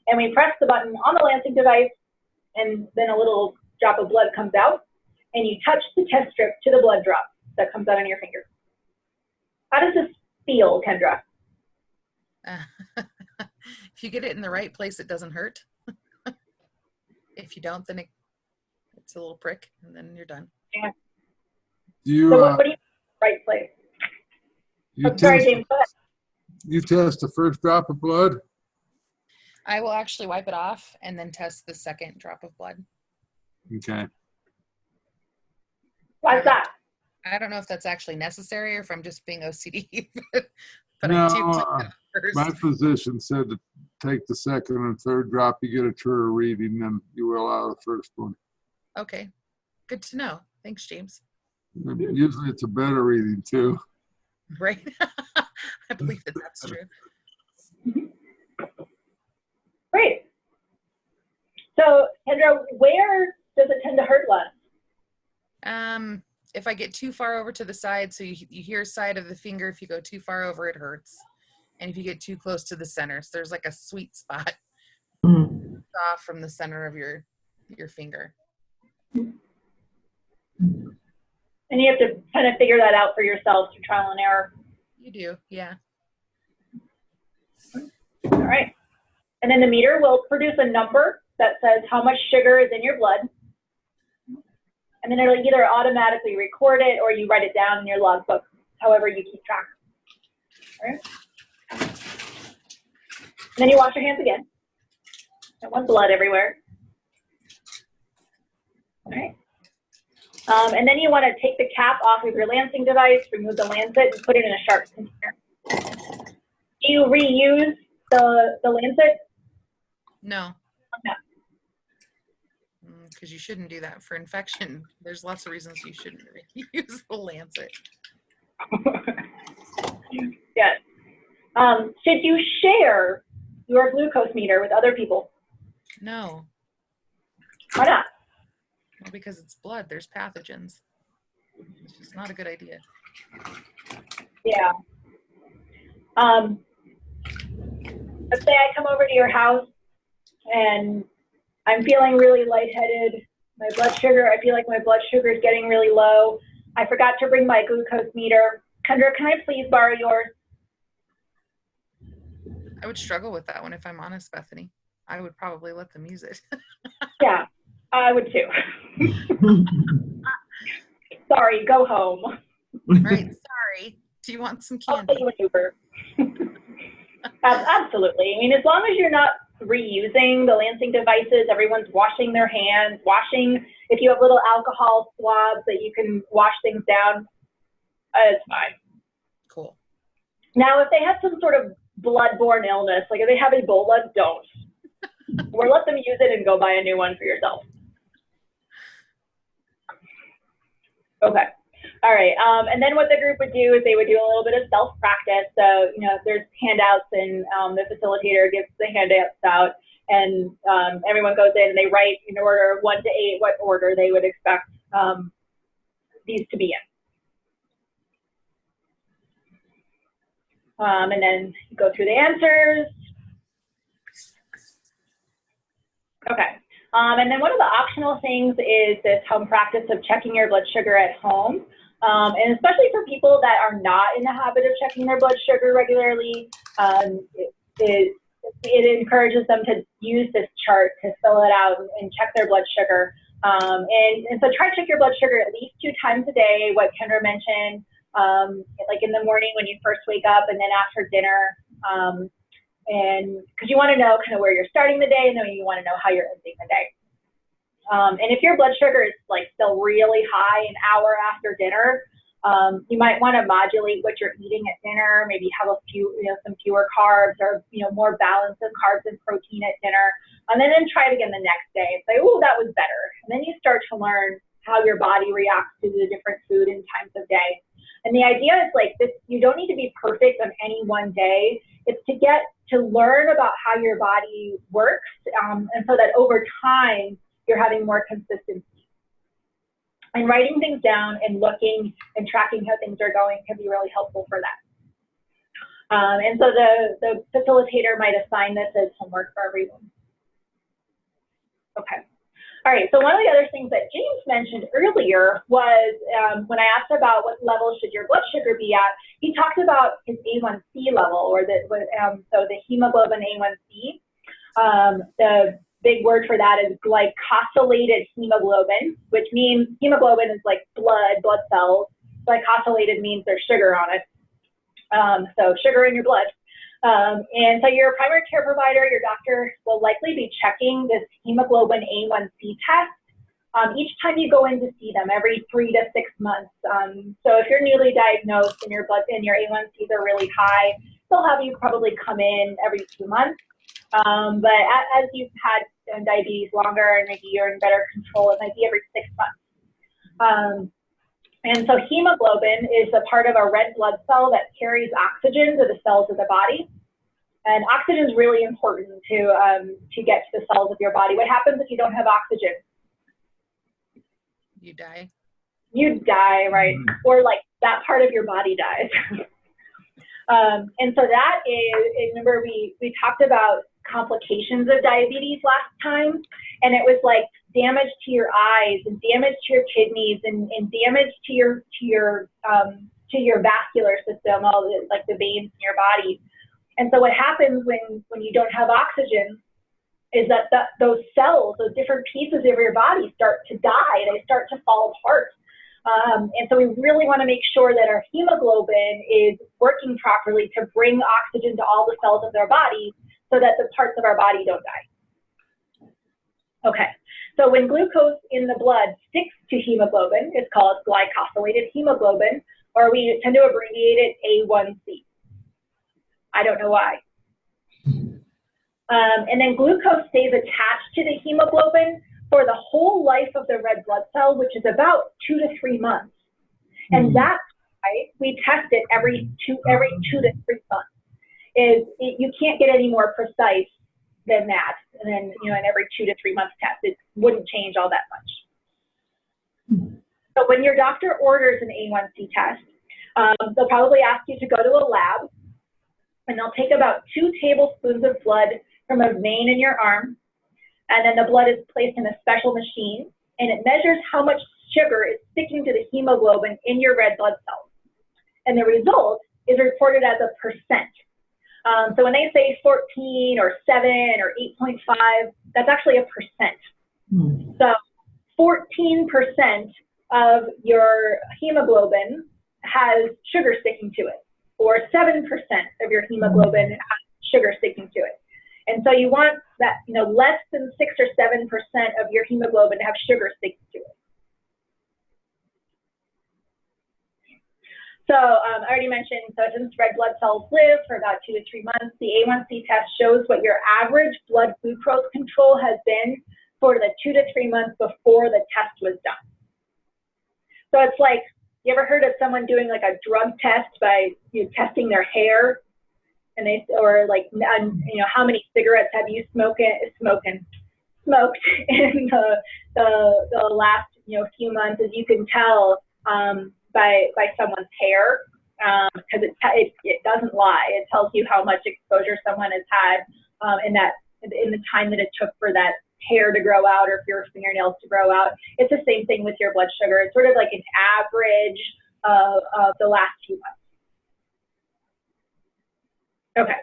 And we press the button on the lancing device, and then a little drop of blood comes out, and you touch the test strip to the blood drop that comes out on your finger. How does this feel, Kendra? If you get it in the right place, it doesn't hurt. If you don't, then it's a little prick, and then you're done. Yeah. Do you, So what do you right place? you I'm sorry, test, James, go ahead. you test the first drop of blood? I will actually wipe it off and then test the second drop of blood. Okay. Why's that? I don't know if that's actually necessary or if I'm just being OCD, but No, I do like that first. my physician said to take the second and third drop, you get a truer reading than you will out of the first one. Okay, good to know. Thanks, James. And usually it's a better reading too. Right? I believe that that's true. Great. So, Kendra, where does it tend to hurt less? If I get too far over to the side, so you hear side of the finger, if you go too far over, it hurts. And if you get too close to the center, so there's like a sweet spot off from the center of your finger. And you have to kind of figure that out for yourself through trial and error. You do, yeah. All right. And then the meter will produce a number that says how much sugar is in your blood. And then it'll either automatically record it or you write it down in your logbook, however you keep track. All right. And then you wash your hands again. I want blood everywhere. All right. And then you want to take the cap off of your lancing device, remove the lancet, and put it in a sharp container. Do you reuse the lancet? No. No. Because you shouldn't do that for infection. There's lots of reasons you shouldn't use the lancet. Yes. Should you share your glucose meter with other people? No. Why not? Well, because it's blood. There's pathogens. It's just not a good idea. Yeah. Let's say I come over to your house and I'm feeling really lightheaded. My blood sugar, I feel like my blood sugar is getting really low. I forgot to bring my glucose meter. Kendra, can I please borrow yours? I would struggle with that one if I'm honest, Bethany. I would probably let them use it. Yeah, I would too. Sorry, go home. Right, sorry. Do you want some I'll candy? pay you an Uber. Absolutely. I mean, as long as you're not reusing the lancing devices, everyone's washing their hands, if you have little alcohol swabs that you can wash things down, it's fine. Cool. Now, if they have some sort of blood-borne illness, like if they have Ebola, don't. Or let them use it and go buy a new one for yourself. Okay. All right. And then what the group would do is they would do a little bit of self-practice. So, you know, there's handouts and the facilitator gives the handouts out and everyone goes in and they write in order 1 to 8 what order they would expect these to be in. And then you go through the answers. Okay. And then one of the optional things is this home practice of checking your blood sugar at home. And especially for people that are not in the habit of checking their blood sugar regularly, it encourages them to use this chart to fill it out and check their blood sugar. And so try to check your blood sugar at least 2 times a day, what Kendra mentioned. like in the morning when you first wake up and then after dinner. And because you want to know kind of where you're starting the day and then you want to know how you're ending the day. And if your blood sugar is like still really high an hour after dinner, you might want to modulate what you're eating at dinner, maybe have a few, some fewer carbs or, more balance of carbs and protein at dinner, and then try it again the next day and say, oh, that was better. And then you start to learn how your body reacts to the different food and times of day. And the idea is like this, you don't need to be perfect on any one day. It's to learn about how your body works, and so that over time, you're having more consistency. And writing things down and looking and tracking how things are going can be really helpful for that. And so the facilitator might assign this as homework for everyone. Okay. All right, so one of the other things that James mentioned earlier was when I asked about what level should your blood sugar be at, he talked about his A1C level, or so the hemoglobin A1C. The big word for that is glycosylated hemoglobin, which means hemoglobin is like blood cells. Glycosylated means there's sugar on it. So sugar in your blood. And so your primary care provider, your doctor, will likely be checking this hemoglobin A1C test each time you go in to see them, every 3 to 6 months. So if you're newly diagnosed and your A1Cs are really high, they'll have you probably come in every 2 months. But as you've had diabetes longer and maybe you're in better control, it might be every 6 months. And so hemoglobin is a part of a red blood cell that carries oxygen to the cells of the body. And oxygen is really important to get to the cells of your body. What happens if you don't have oxygen? You die. You die, right? Or like that part of your body dies. And so that is, remember we talked about complications of diabetes last time, and it was like damage to your eyes and damage to your kidneys and damage to your vascular system, all the, like the veins in your body. And so what happens when you don't have oxygen is that those cells, those different pieces of your body start to die, they start to fall apart. And so we really want to make sure that our hemoglobin is working properly to bring oxygen to all the cells of their body so that the parts of our body don't die. Okay, so when glucose in the blood sticks to hemoglobin, it's called glycosylated hemoglobin, or we tend to abbreviate it A1C. I don't know why. And then glucose stays attached to the hemoglobin for the whole life of the red blood cell, which is about 2 to 3 months. And that's why we test it every 2 to 3 months. You can't get any more precise than that. And then, an every 2 to 3 months test, it wouldn't change all that much. So when your doctor orders an A1C test, they'll probably ask you to go to a lab, and they'll take about 2 tablespoons of blood from a vein in your arm, and then the blood is placed in a special machine, and it measures how much sugar is sticking to the hemoglobin in your red blood cells. And the result is reported as a percent. So when they say 14 or 7 or 8.5, that's actually a percent. So 14% of your hemoglobin has sugar sticking to it, or 7% of your hemoglobin has sugar sticking to it. And so you want that, less than 6 or 7% of your hemoglobin to have sugar sticking to it. So I already mentioned, so since red blood cells live for about 2 to 3 months, the A1C test shows what your average blood glucose control has been for the 2 to 3 months before the test was done. So it's like, you ever heard of someone doing like a drug test by testing their hair? And or like, how many cigarettes have you smoked in the last, few months, as you can tell by someone's hair, because it doesn't lie. It tells you how much exposure someone has had in the time that it took for that hair to grow out or for your fingernails to grow out. It's the same thing with your blood sugar. It's sort of like an average of the last few months. Okay,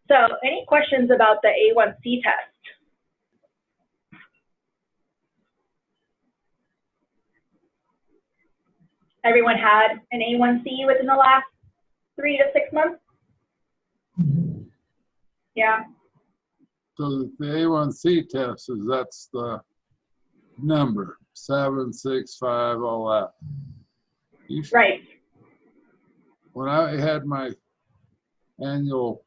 so any questions about the A1C test? Everyone had an A1C within the last 3 to 6 months? Yeah. So the A1C test is, that's the number, 7, 6, 5, all that. Right. When I had my annual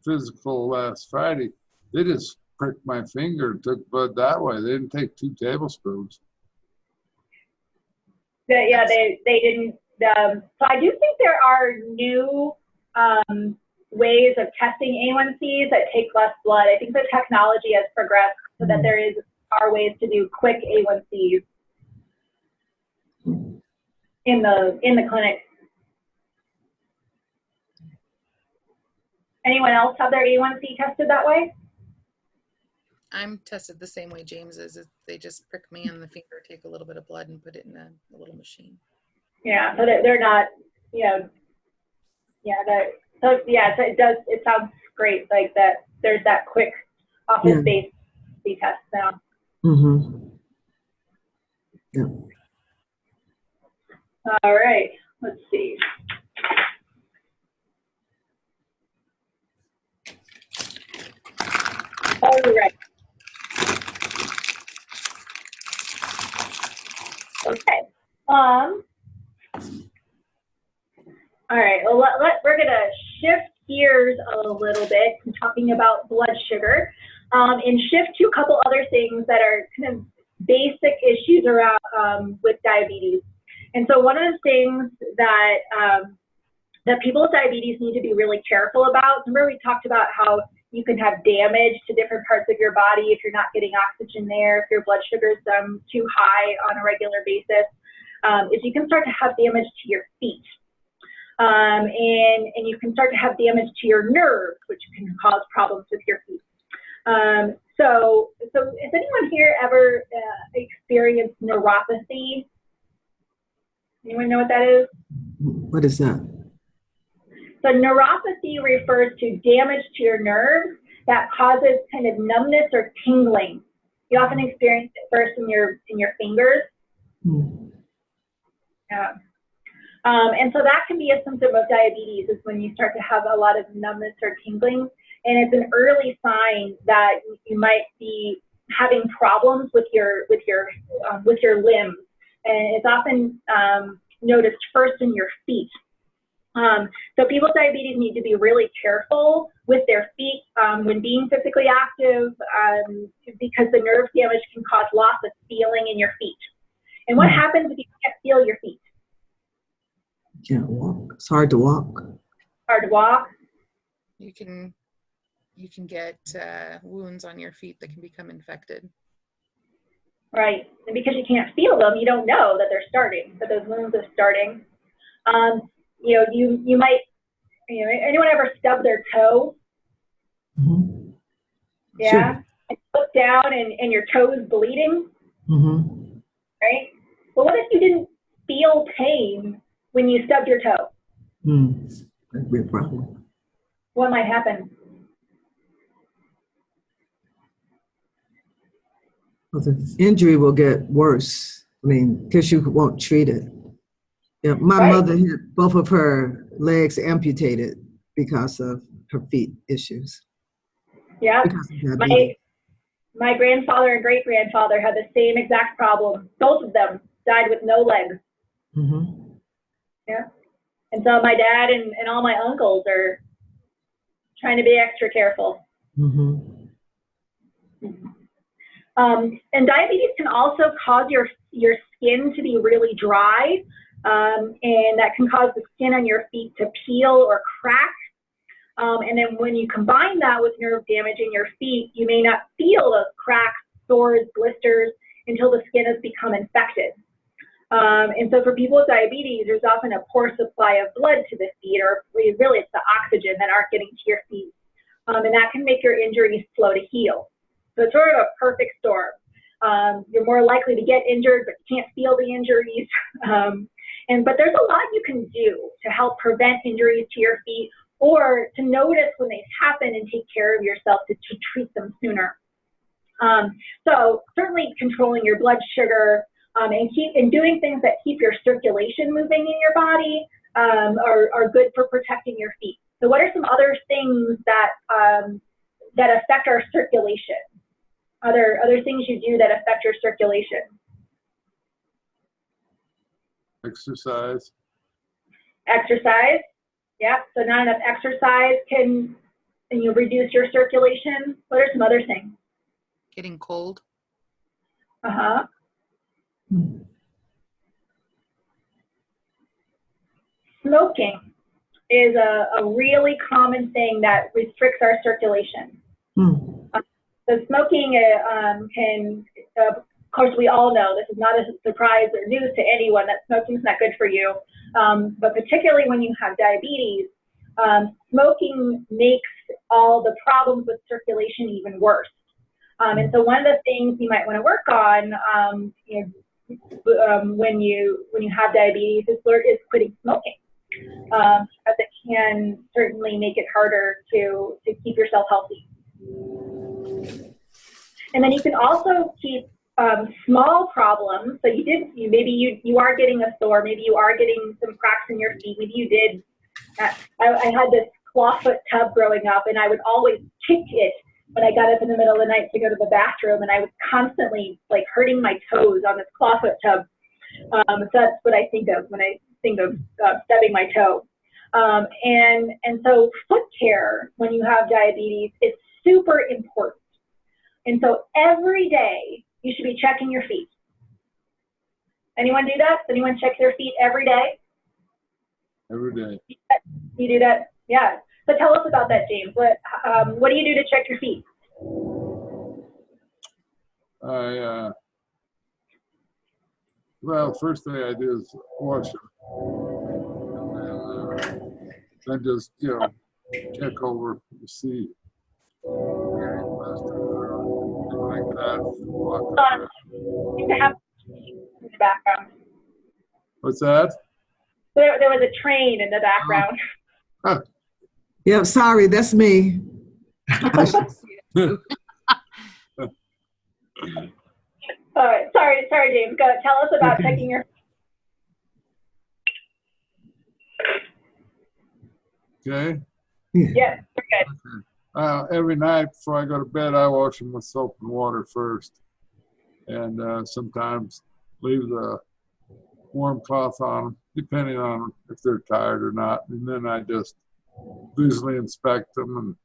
physical last Friday, they just pricked my finger and took blood that way. They didn't take 2 tablespoons. Yeah, they didn't. So I do think there are new ways of testing A1Cs that take less blood. I think the technology has progressed so that there are ways to do quick A1Cs in the clinic. Anyone else have their A1C tested that way? I'm tested the same way James is. They just prick me on the finger, take a little bit of blood, and put it in a little machine. Yeah, so they're not, you know, so it sounds great, like that there's that quick office-based test now. Yeah. All right, let's see. All right. Okay. All right. Well, we're gonna shift gears a little bit and talking about blood sugar, and shift to a couple other things that are kind of basic issues around with diabetes. And so one of the things that that people with diabetes need to be really careful about. Remember, we talked about how you can have damage to different parts of your body if you're not getting oxygen there, if your blood sugar is too high on a regular basis, is you can start to have damage to your feet. And you can start to have damage to your nerves, which can cause problems with your feet. So has anyone here ever experienced neuropathy? Anyone know what that is? What is that? So neuropathy refers to damage to your nerves that causes kind of numbness or tingling. You often experience it first in your fingers. Yeah. And so that can be a symptom of diabetes, is when you start to have a lot of numbness or tingling. And it's an early sign that you might be having problems with your limbs. And it's often noticed first in your feet. So people with diabetes need to be really careful with their feet when being physically active, because the nerve damage can cause loss of feeling in your feet. And what happens if you can't feel your feet? You can't walk. It's hard to walk. Hard to walk. You can get wounds on your feet that can become infected. Right, and because you can't feel them, you don't know that they're starting, that those wounds are starting. You know, you might, you know, anyone ever stub their toe? Yeah, Sure. and look down and your toe is bleeding, right? Well, what if you didn't feel pain when you stubbed your toe? That'd be a problem. What might happen? Well, the injury will get worse. I mean, because you won't treat it. Yeah, my mother had both of her legs amputated because of her feet issues. Yeah, Because of diabetes. my grandfather and great-grandfather had the same exact problem. Both of them died with no legs. Yeah, and so my dad and all my uncles are trying to be extra careful. And diabetes can also cause your skin to be really dry, and that can cause the skin on your feet to peel or crack. And then when you combine that with nerve damage in your feet, you may not feel those cracks, sores, blisters until the skin has become infected. And so for people with diabetes, there's often a poor supply of blood to the feet, or really it's the oxygen that aren't getting to your feet. And that can make your injuries slow to heal. So it's sort of a perfect storm. You're more likely to get injured, but you can't feel the injuries. But there's a lot you can do to help prevent injuries to your feet, or to notice when they happen and take care of yourself to treat them sooner. So certainly controlling your blood sugar, and doing things that keep your circulation moving in your body are good for protecting your feet. So what are some other things that that affect our circulation? Other things you do that affect your circulation? Exercise. Exercise. Yeah. So not enough exercise can reduce your circulation. What are some other things? Getting cold. Uh-huh. Smoking is a really common thing that restricts our circulation. So smoking can, of course, we all know this is not a surprise or news to anyone that smoking is not good for you. But particularly when you have diabetes, smoking makes all the problems with circulation even worse. And so one of the things you might want to work on, when you have diabetes is quitting smoking, because it can certainly make it harder to keep yourself healthy. And then you can also keep small problems. So maybe you are getting a sore, maybe you are getting some cracks in your feet, maybe you did. I had this clawfoot tub growing up, and I would always kick it when I got up in the middle of the night to go to the bathroom, and I was constantly like hurting my toes on this clawfoot tub. So that's what I think of when I think of stubbing my toe. And so foot care when you have diabetes is super important. And so every day you should be checking your feet. Anyone do that? Does anyone check their feet every day? Every day. You do that? Yeah. So tell us about that, James. What do you do to check your feet? Well, first thing I do is wash them. And then just, check over to see any plaster or anything like that. Walk around. You have in the background. What's that? There was a train in the background. Yeah, sorry, that's me. All right, sorry, James. Go tell us about checking your. Okay. Yes, we're good. Every night before I go to bed, I wash them with soap and water first, and sometimes leave the warm cloth on them, depending on if they're tired or not. And then I just visually inspect them and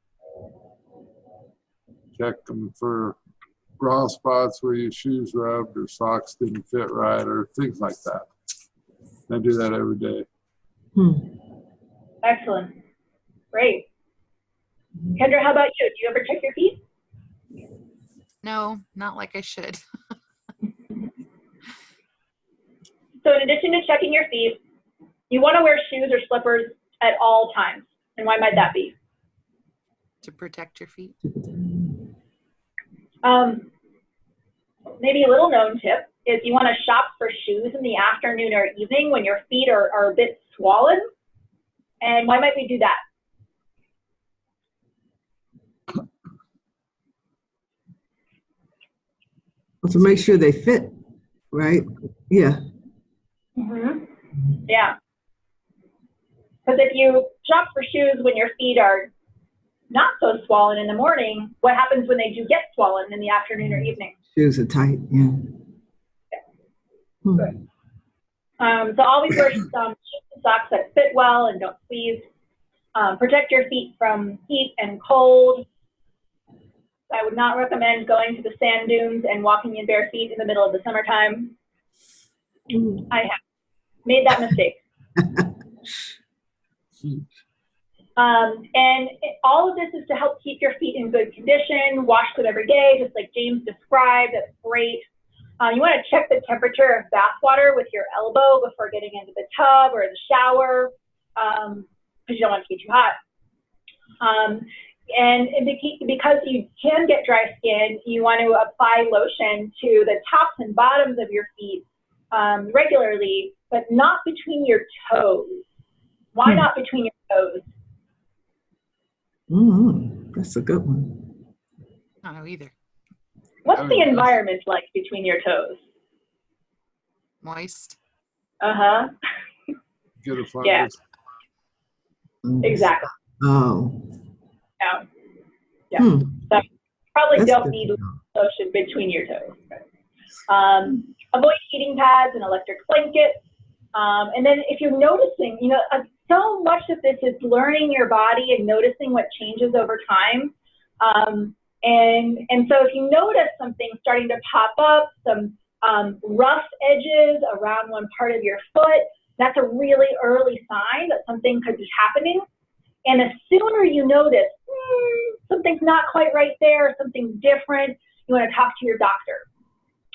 check them for raw spots where your shoes rubbed or socks didn't fit right or things like that. I do that every day. Excellent. Great. Kendra, how about you? Do you ever check your feet? No, not like I should. So in addition to checking your feet, you want to wear shoes or slippers at all times. And why might that be? To protect your feet. Maybe a little known tip is you want to shop for shoes in the afternoon or evening when your feet are a bit swollen. And why might we do that? Well, to make sure they fit, right? Yeah. Yeah. Because if you shop for shoes when your feet are not so swollen in the morning, what happens when they do get swollen in the afternoon or evening? Shoes are tight, yeah. Good. So always wear shoes and socks that fit well and don't squeeze. Protect your feet from heat and cold. I would not recommend going to the sand dunes and walking in bare feet in the middle of the summertime. I have made that mistake. And all of this is to help keep your feet in good condition. Wash them every day, just like James described. That's great. You want to check the temperature of bath water with your elbow before getting into the tub or the shower, because you don't want it to get too hot. And because you can get dry skin, you want to apply lotion to the tops and bottoms of your feet regularly, but not between your toes. Why not between your toes? That's a good one. I don't know either. What's the environment like between your toes? moist. Uh-huh. Get a fungus. Yeah. Exactly. Oh. Yeah. Yeah. Hmm. So probably That's don't good need to know. lotion between your toes. Avoid heating pads and electric blankets. And then if you're noticing, so much of this is learning your body and noticing what changes over time. And so if you notice something starting to pop up, some rough edges around one part of your foot, that's a really early sign that something could be happening. And the sooner you notice, something's not quite right there, something's different, you want to talk to your doctor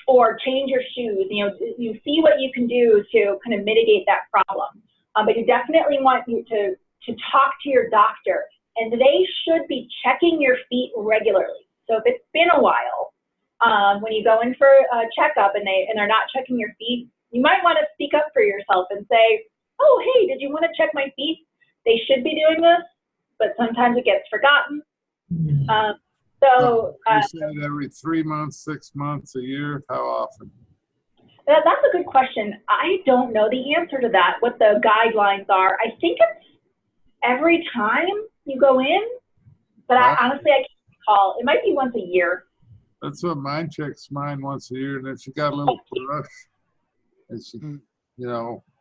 or change your shoes. You see what you can do to kind of mitigate that problem. But you definitely want you to talk to your doctor, and they should be checking your feet regularly. So if it's been a while, when you go in for a checkup and they're not checking your feet, you might want to speak up for yourself and say, oh, hey, did you want to check my feet? They should be doing this, but sometimes it gets forgotten. You said every 3 months, 6 months, a year. How often? That's a good question. I don't know the answer to that, what the guidelines are. I think it's every time you go in, but honestly, I can't recall. It might be once a year. That's what mine checks mine once a year, and then she got a little brush, and she,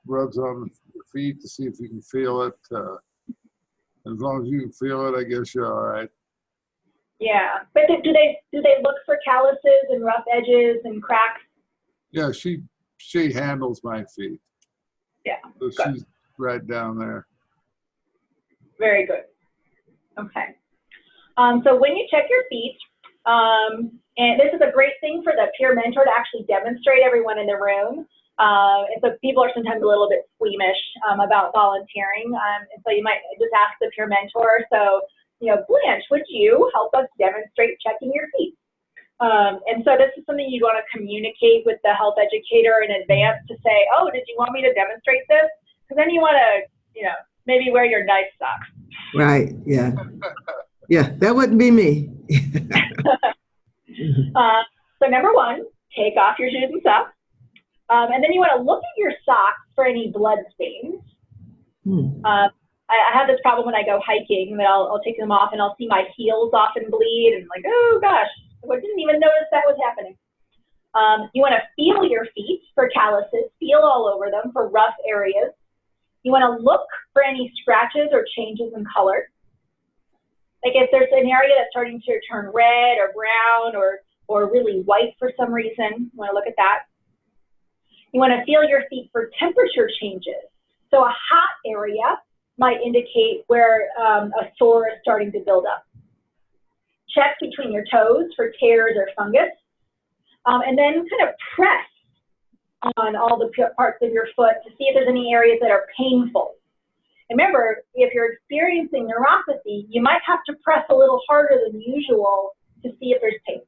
rubs on the feet to see if you can feel it. As long as you can feel it, I guess you're all right. Yeah, but do they look for calluses and rough edges and cracks? Yeah, she handles my feet. Yeah, so good. She's right down there. Very good. Okay. So when you check your feet, and this is a great thing for the peer mentor to actually demonstrate everyone in the room. And so people are sometimes a little bit squeamish about volunteering. And so you might just ask the peer mentor, so, Blanche, would you help us demonstrate checking your feet? And so this is something you want to communicate with the health educator in advance to say, oh, did you want me to demonstrate this? Because then you want to, maybe wear your nice socks. Right, yeah. Yeah, that wouldn't be me. So number one, take off your shoes and socks. And then you want to look at your socks for any blood stains. I have this problem when I go hiking that I'll take them off and I'll see my heels often bleed and like, oh gosh, I didn't even notice that was happening. You want to feel your feet for calluses, feel all over them for rough areas. You want to look for any scratches or changes in color. Like if there's an area that's starting to turn red or brown or really white for some reason, you want to look at that. You want to feel your feet for temperature changes. So a hot area might indicate where a sore is starting to build up. Check between your toes for tears or fungus. And then kind of press on all the parts of your foot to see if there's any areas that are painful. And remember, if you're experiencing neuropathy, you might have to press a little harder than usual to see if there's pain.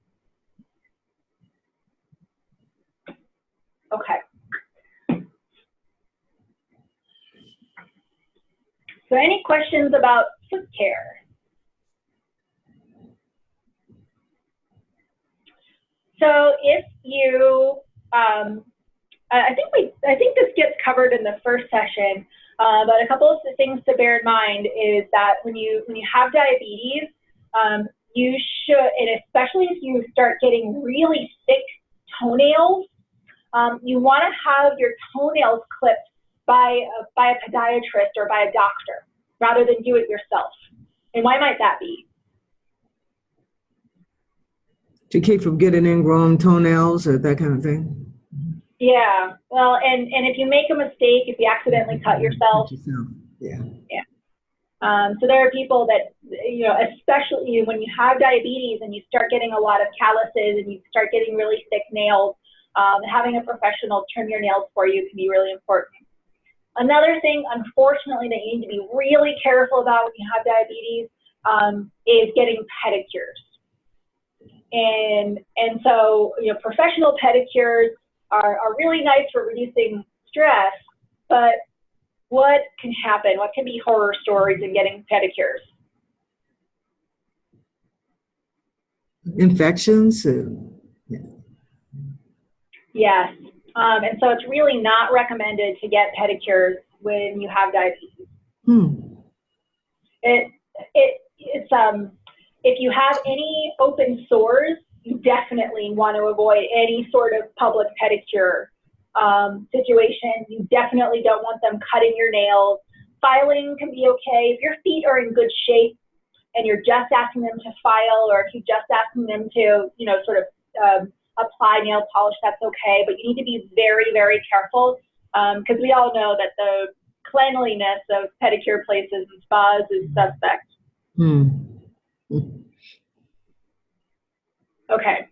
Okay. So any questions about foot care? So if you, I think this gets covered in the first session, but a couple of things to bear in mind is that when you have diabetes, you should, and especially if you start getting really thick toenails, you want to have your toenails clipped by a podiatrist or by a doctor rather than do it yourself. And why might that be? To keep from getting ingrown toenails or that kind of thing? Yeah, well, and if you make a mistake, if you accidentally cut yourself. Yeah. Yeah. So there are people that, especially when you have diabetes and you start getting a lot of calluses and you start getting really thick nails, having a professional trim your nails for you can be really important. Another thing, unfortunately, that you need to be really careful about when you have diabetes is getting pedicures. And so, professional pedicures are really nice for reducing stress, but what can happen? What can be horror stories in getting pedicures? Infections? Yes. And so it's really not recommended to get pedicures when you have diabetes. If you have any open sores, you definitely want to avoid any sort of public pedicure situation. You definitely don't want them cutting your nails. Filing can be okay. If your feet are in good shape and you're just asking them to file, or if you're just asking them to, you know, sort of apply nail polish, that's okay. But you need to be very, very careful because we all know that the cleanliness of pedicure places and spas is suspect. Okay.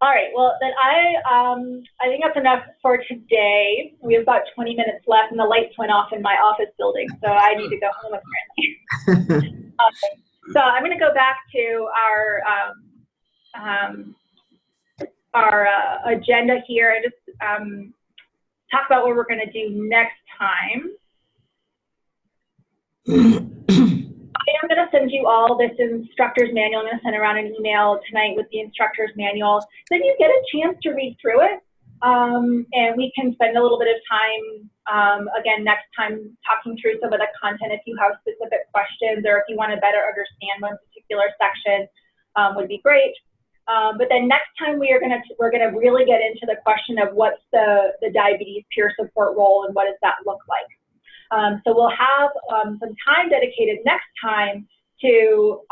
All right. Well, then I think that's enough for today. We have about 20 minutes left, and the lights went off in my office building, so I need to go home apparently. So I'm going to go back to our agenda here and just talk about what we're going to do next time. I am going to send you all this instructor's manual. I'm going to send around an email tonight with the instructor's manual. Then you get a chance to read through it, and we can spend a little bit of time, again, next time talking through some of the content if you have specific questions or if you want to better understand one particular section would be great. But then next time we're gonna really get into the question of what's the diabetes peer support role and what does that look like. So we'll have some time dedicated next time to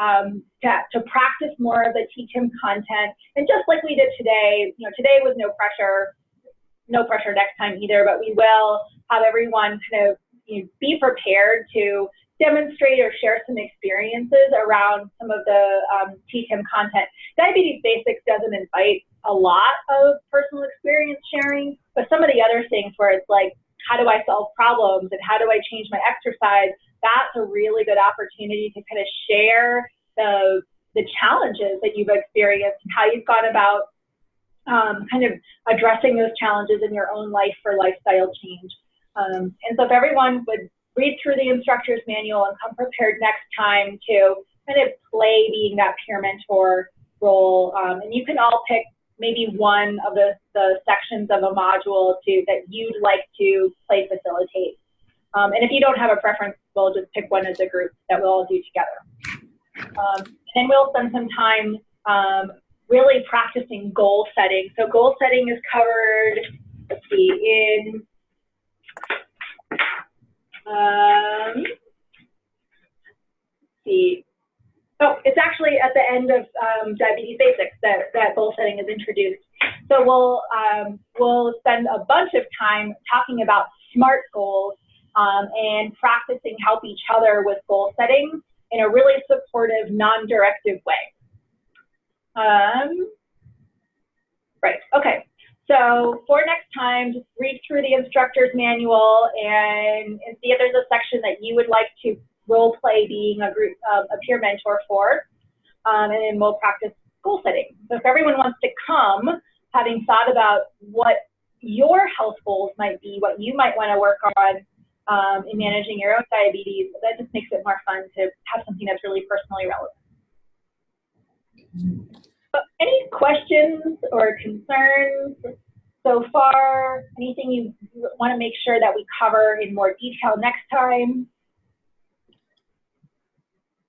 practice more of the TTIM content. And just like we did today, you know, today was no pressure next time either, but we will have everyone kind of, you know, be prepared to demonstrate or share some experiences around some of the TTIM content. Diabetes Basics doesn't invite a lot of personal experience sharing, but some of the other things where it's like, how do I solve problems and how do I change my exercise? That's a really good opportunity to kind of share the challenges that you've experienced and how you've gone about kind of addressing those challenges in your own life for lifestyle change. And so if everyone would read through the instructor's manual and come prepared next time to kind of play being that peer mentor role. And you can all pick maybe one of the sections of a module that you'd like to play facilitate. And if you don't have a preference, we'll just pick one as a group that we'll all do together. And we'll spend some time really practicing goal setting. So goal setting is covered, let's see, in oh, it's actually at the end of Diabetes Basics that goal setting is introduced. So we'll spend a bunch of time talking about SMART goals and practicing help each other with goal setting in a really supportive, non-directive way. Right, okay. So for next time, just read through the instructor's manual and see if there's a section that you would like to role play being a group, a peer mentor for, and then we'll practice goal setting. So if everyone wants to come, having thought about what your health goals might be, what you might want to work on in managing your own diabetes, that just makes it more fun to have something that's really personally relevant. But any questions or concerns so far? Anything you want to make sure that we cover in more detail next time?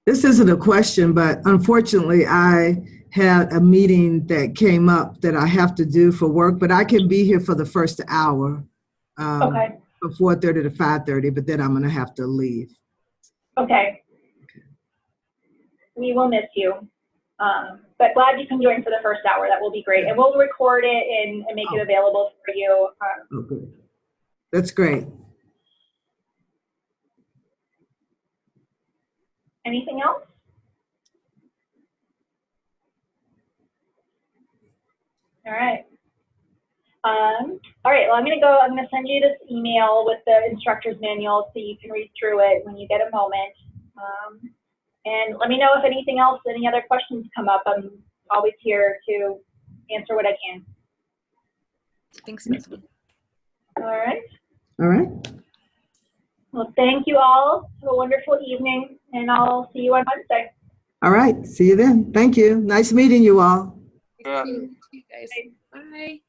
This isn't a question, but unfortunately, I had a meeting that came up that I have to do for work, but I can be here for the first hour, Okay. from 4:30 to 5:30, but then I'm going to have to leave. Okay. We will miss you. But glad you can join for the first hour. That will be great. And we'll record it and make it available for you. Okay. That's great. Anything else? All right. All right, well, I'm going to send you this email with the instructor's manual so you can read through it when you get a moment. And let me know if anything else, any other questions come up. I'm always here to answer what I can. Thanks, Stephanie. All right. All right. Well, thank you all. Have a wonderful evening, and I'll see you on Wednesday. All right. See you then. Thank you. Nice meeting you all. Yeah. Thank you guys. Bye.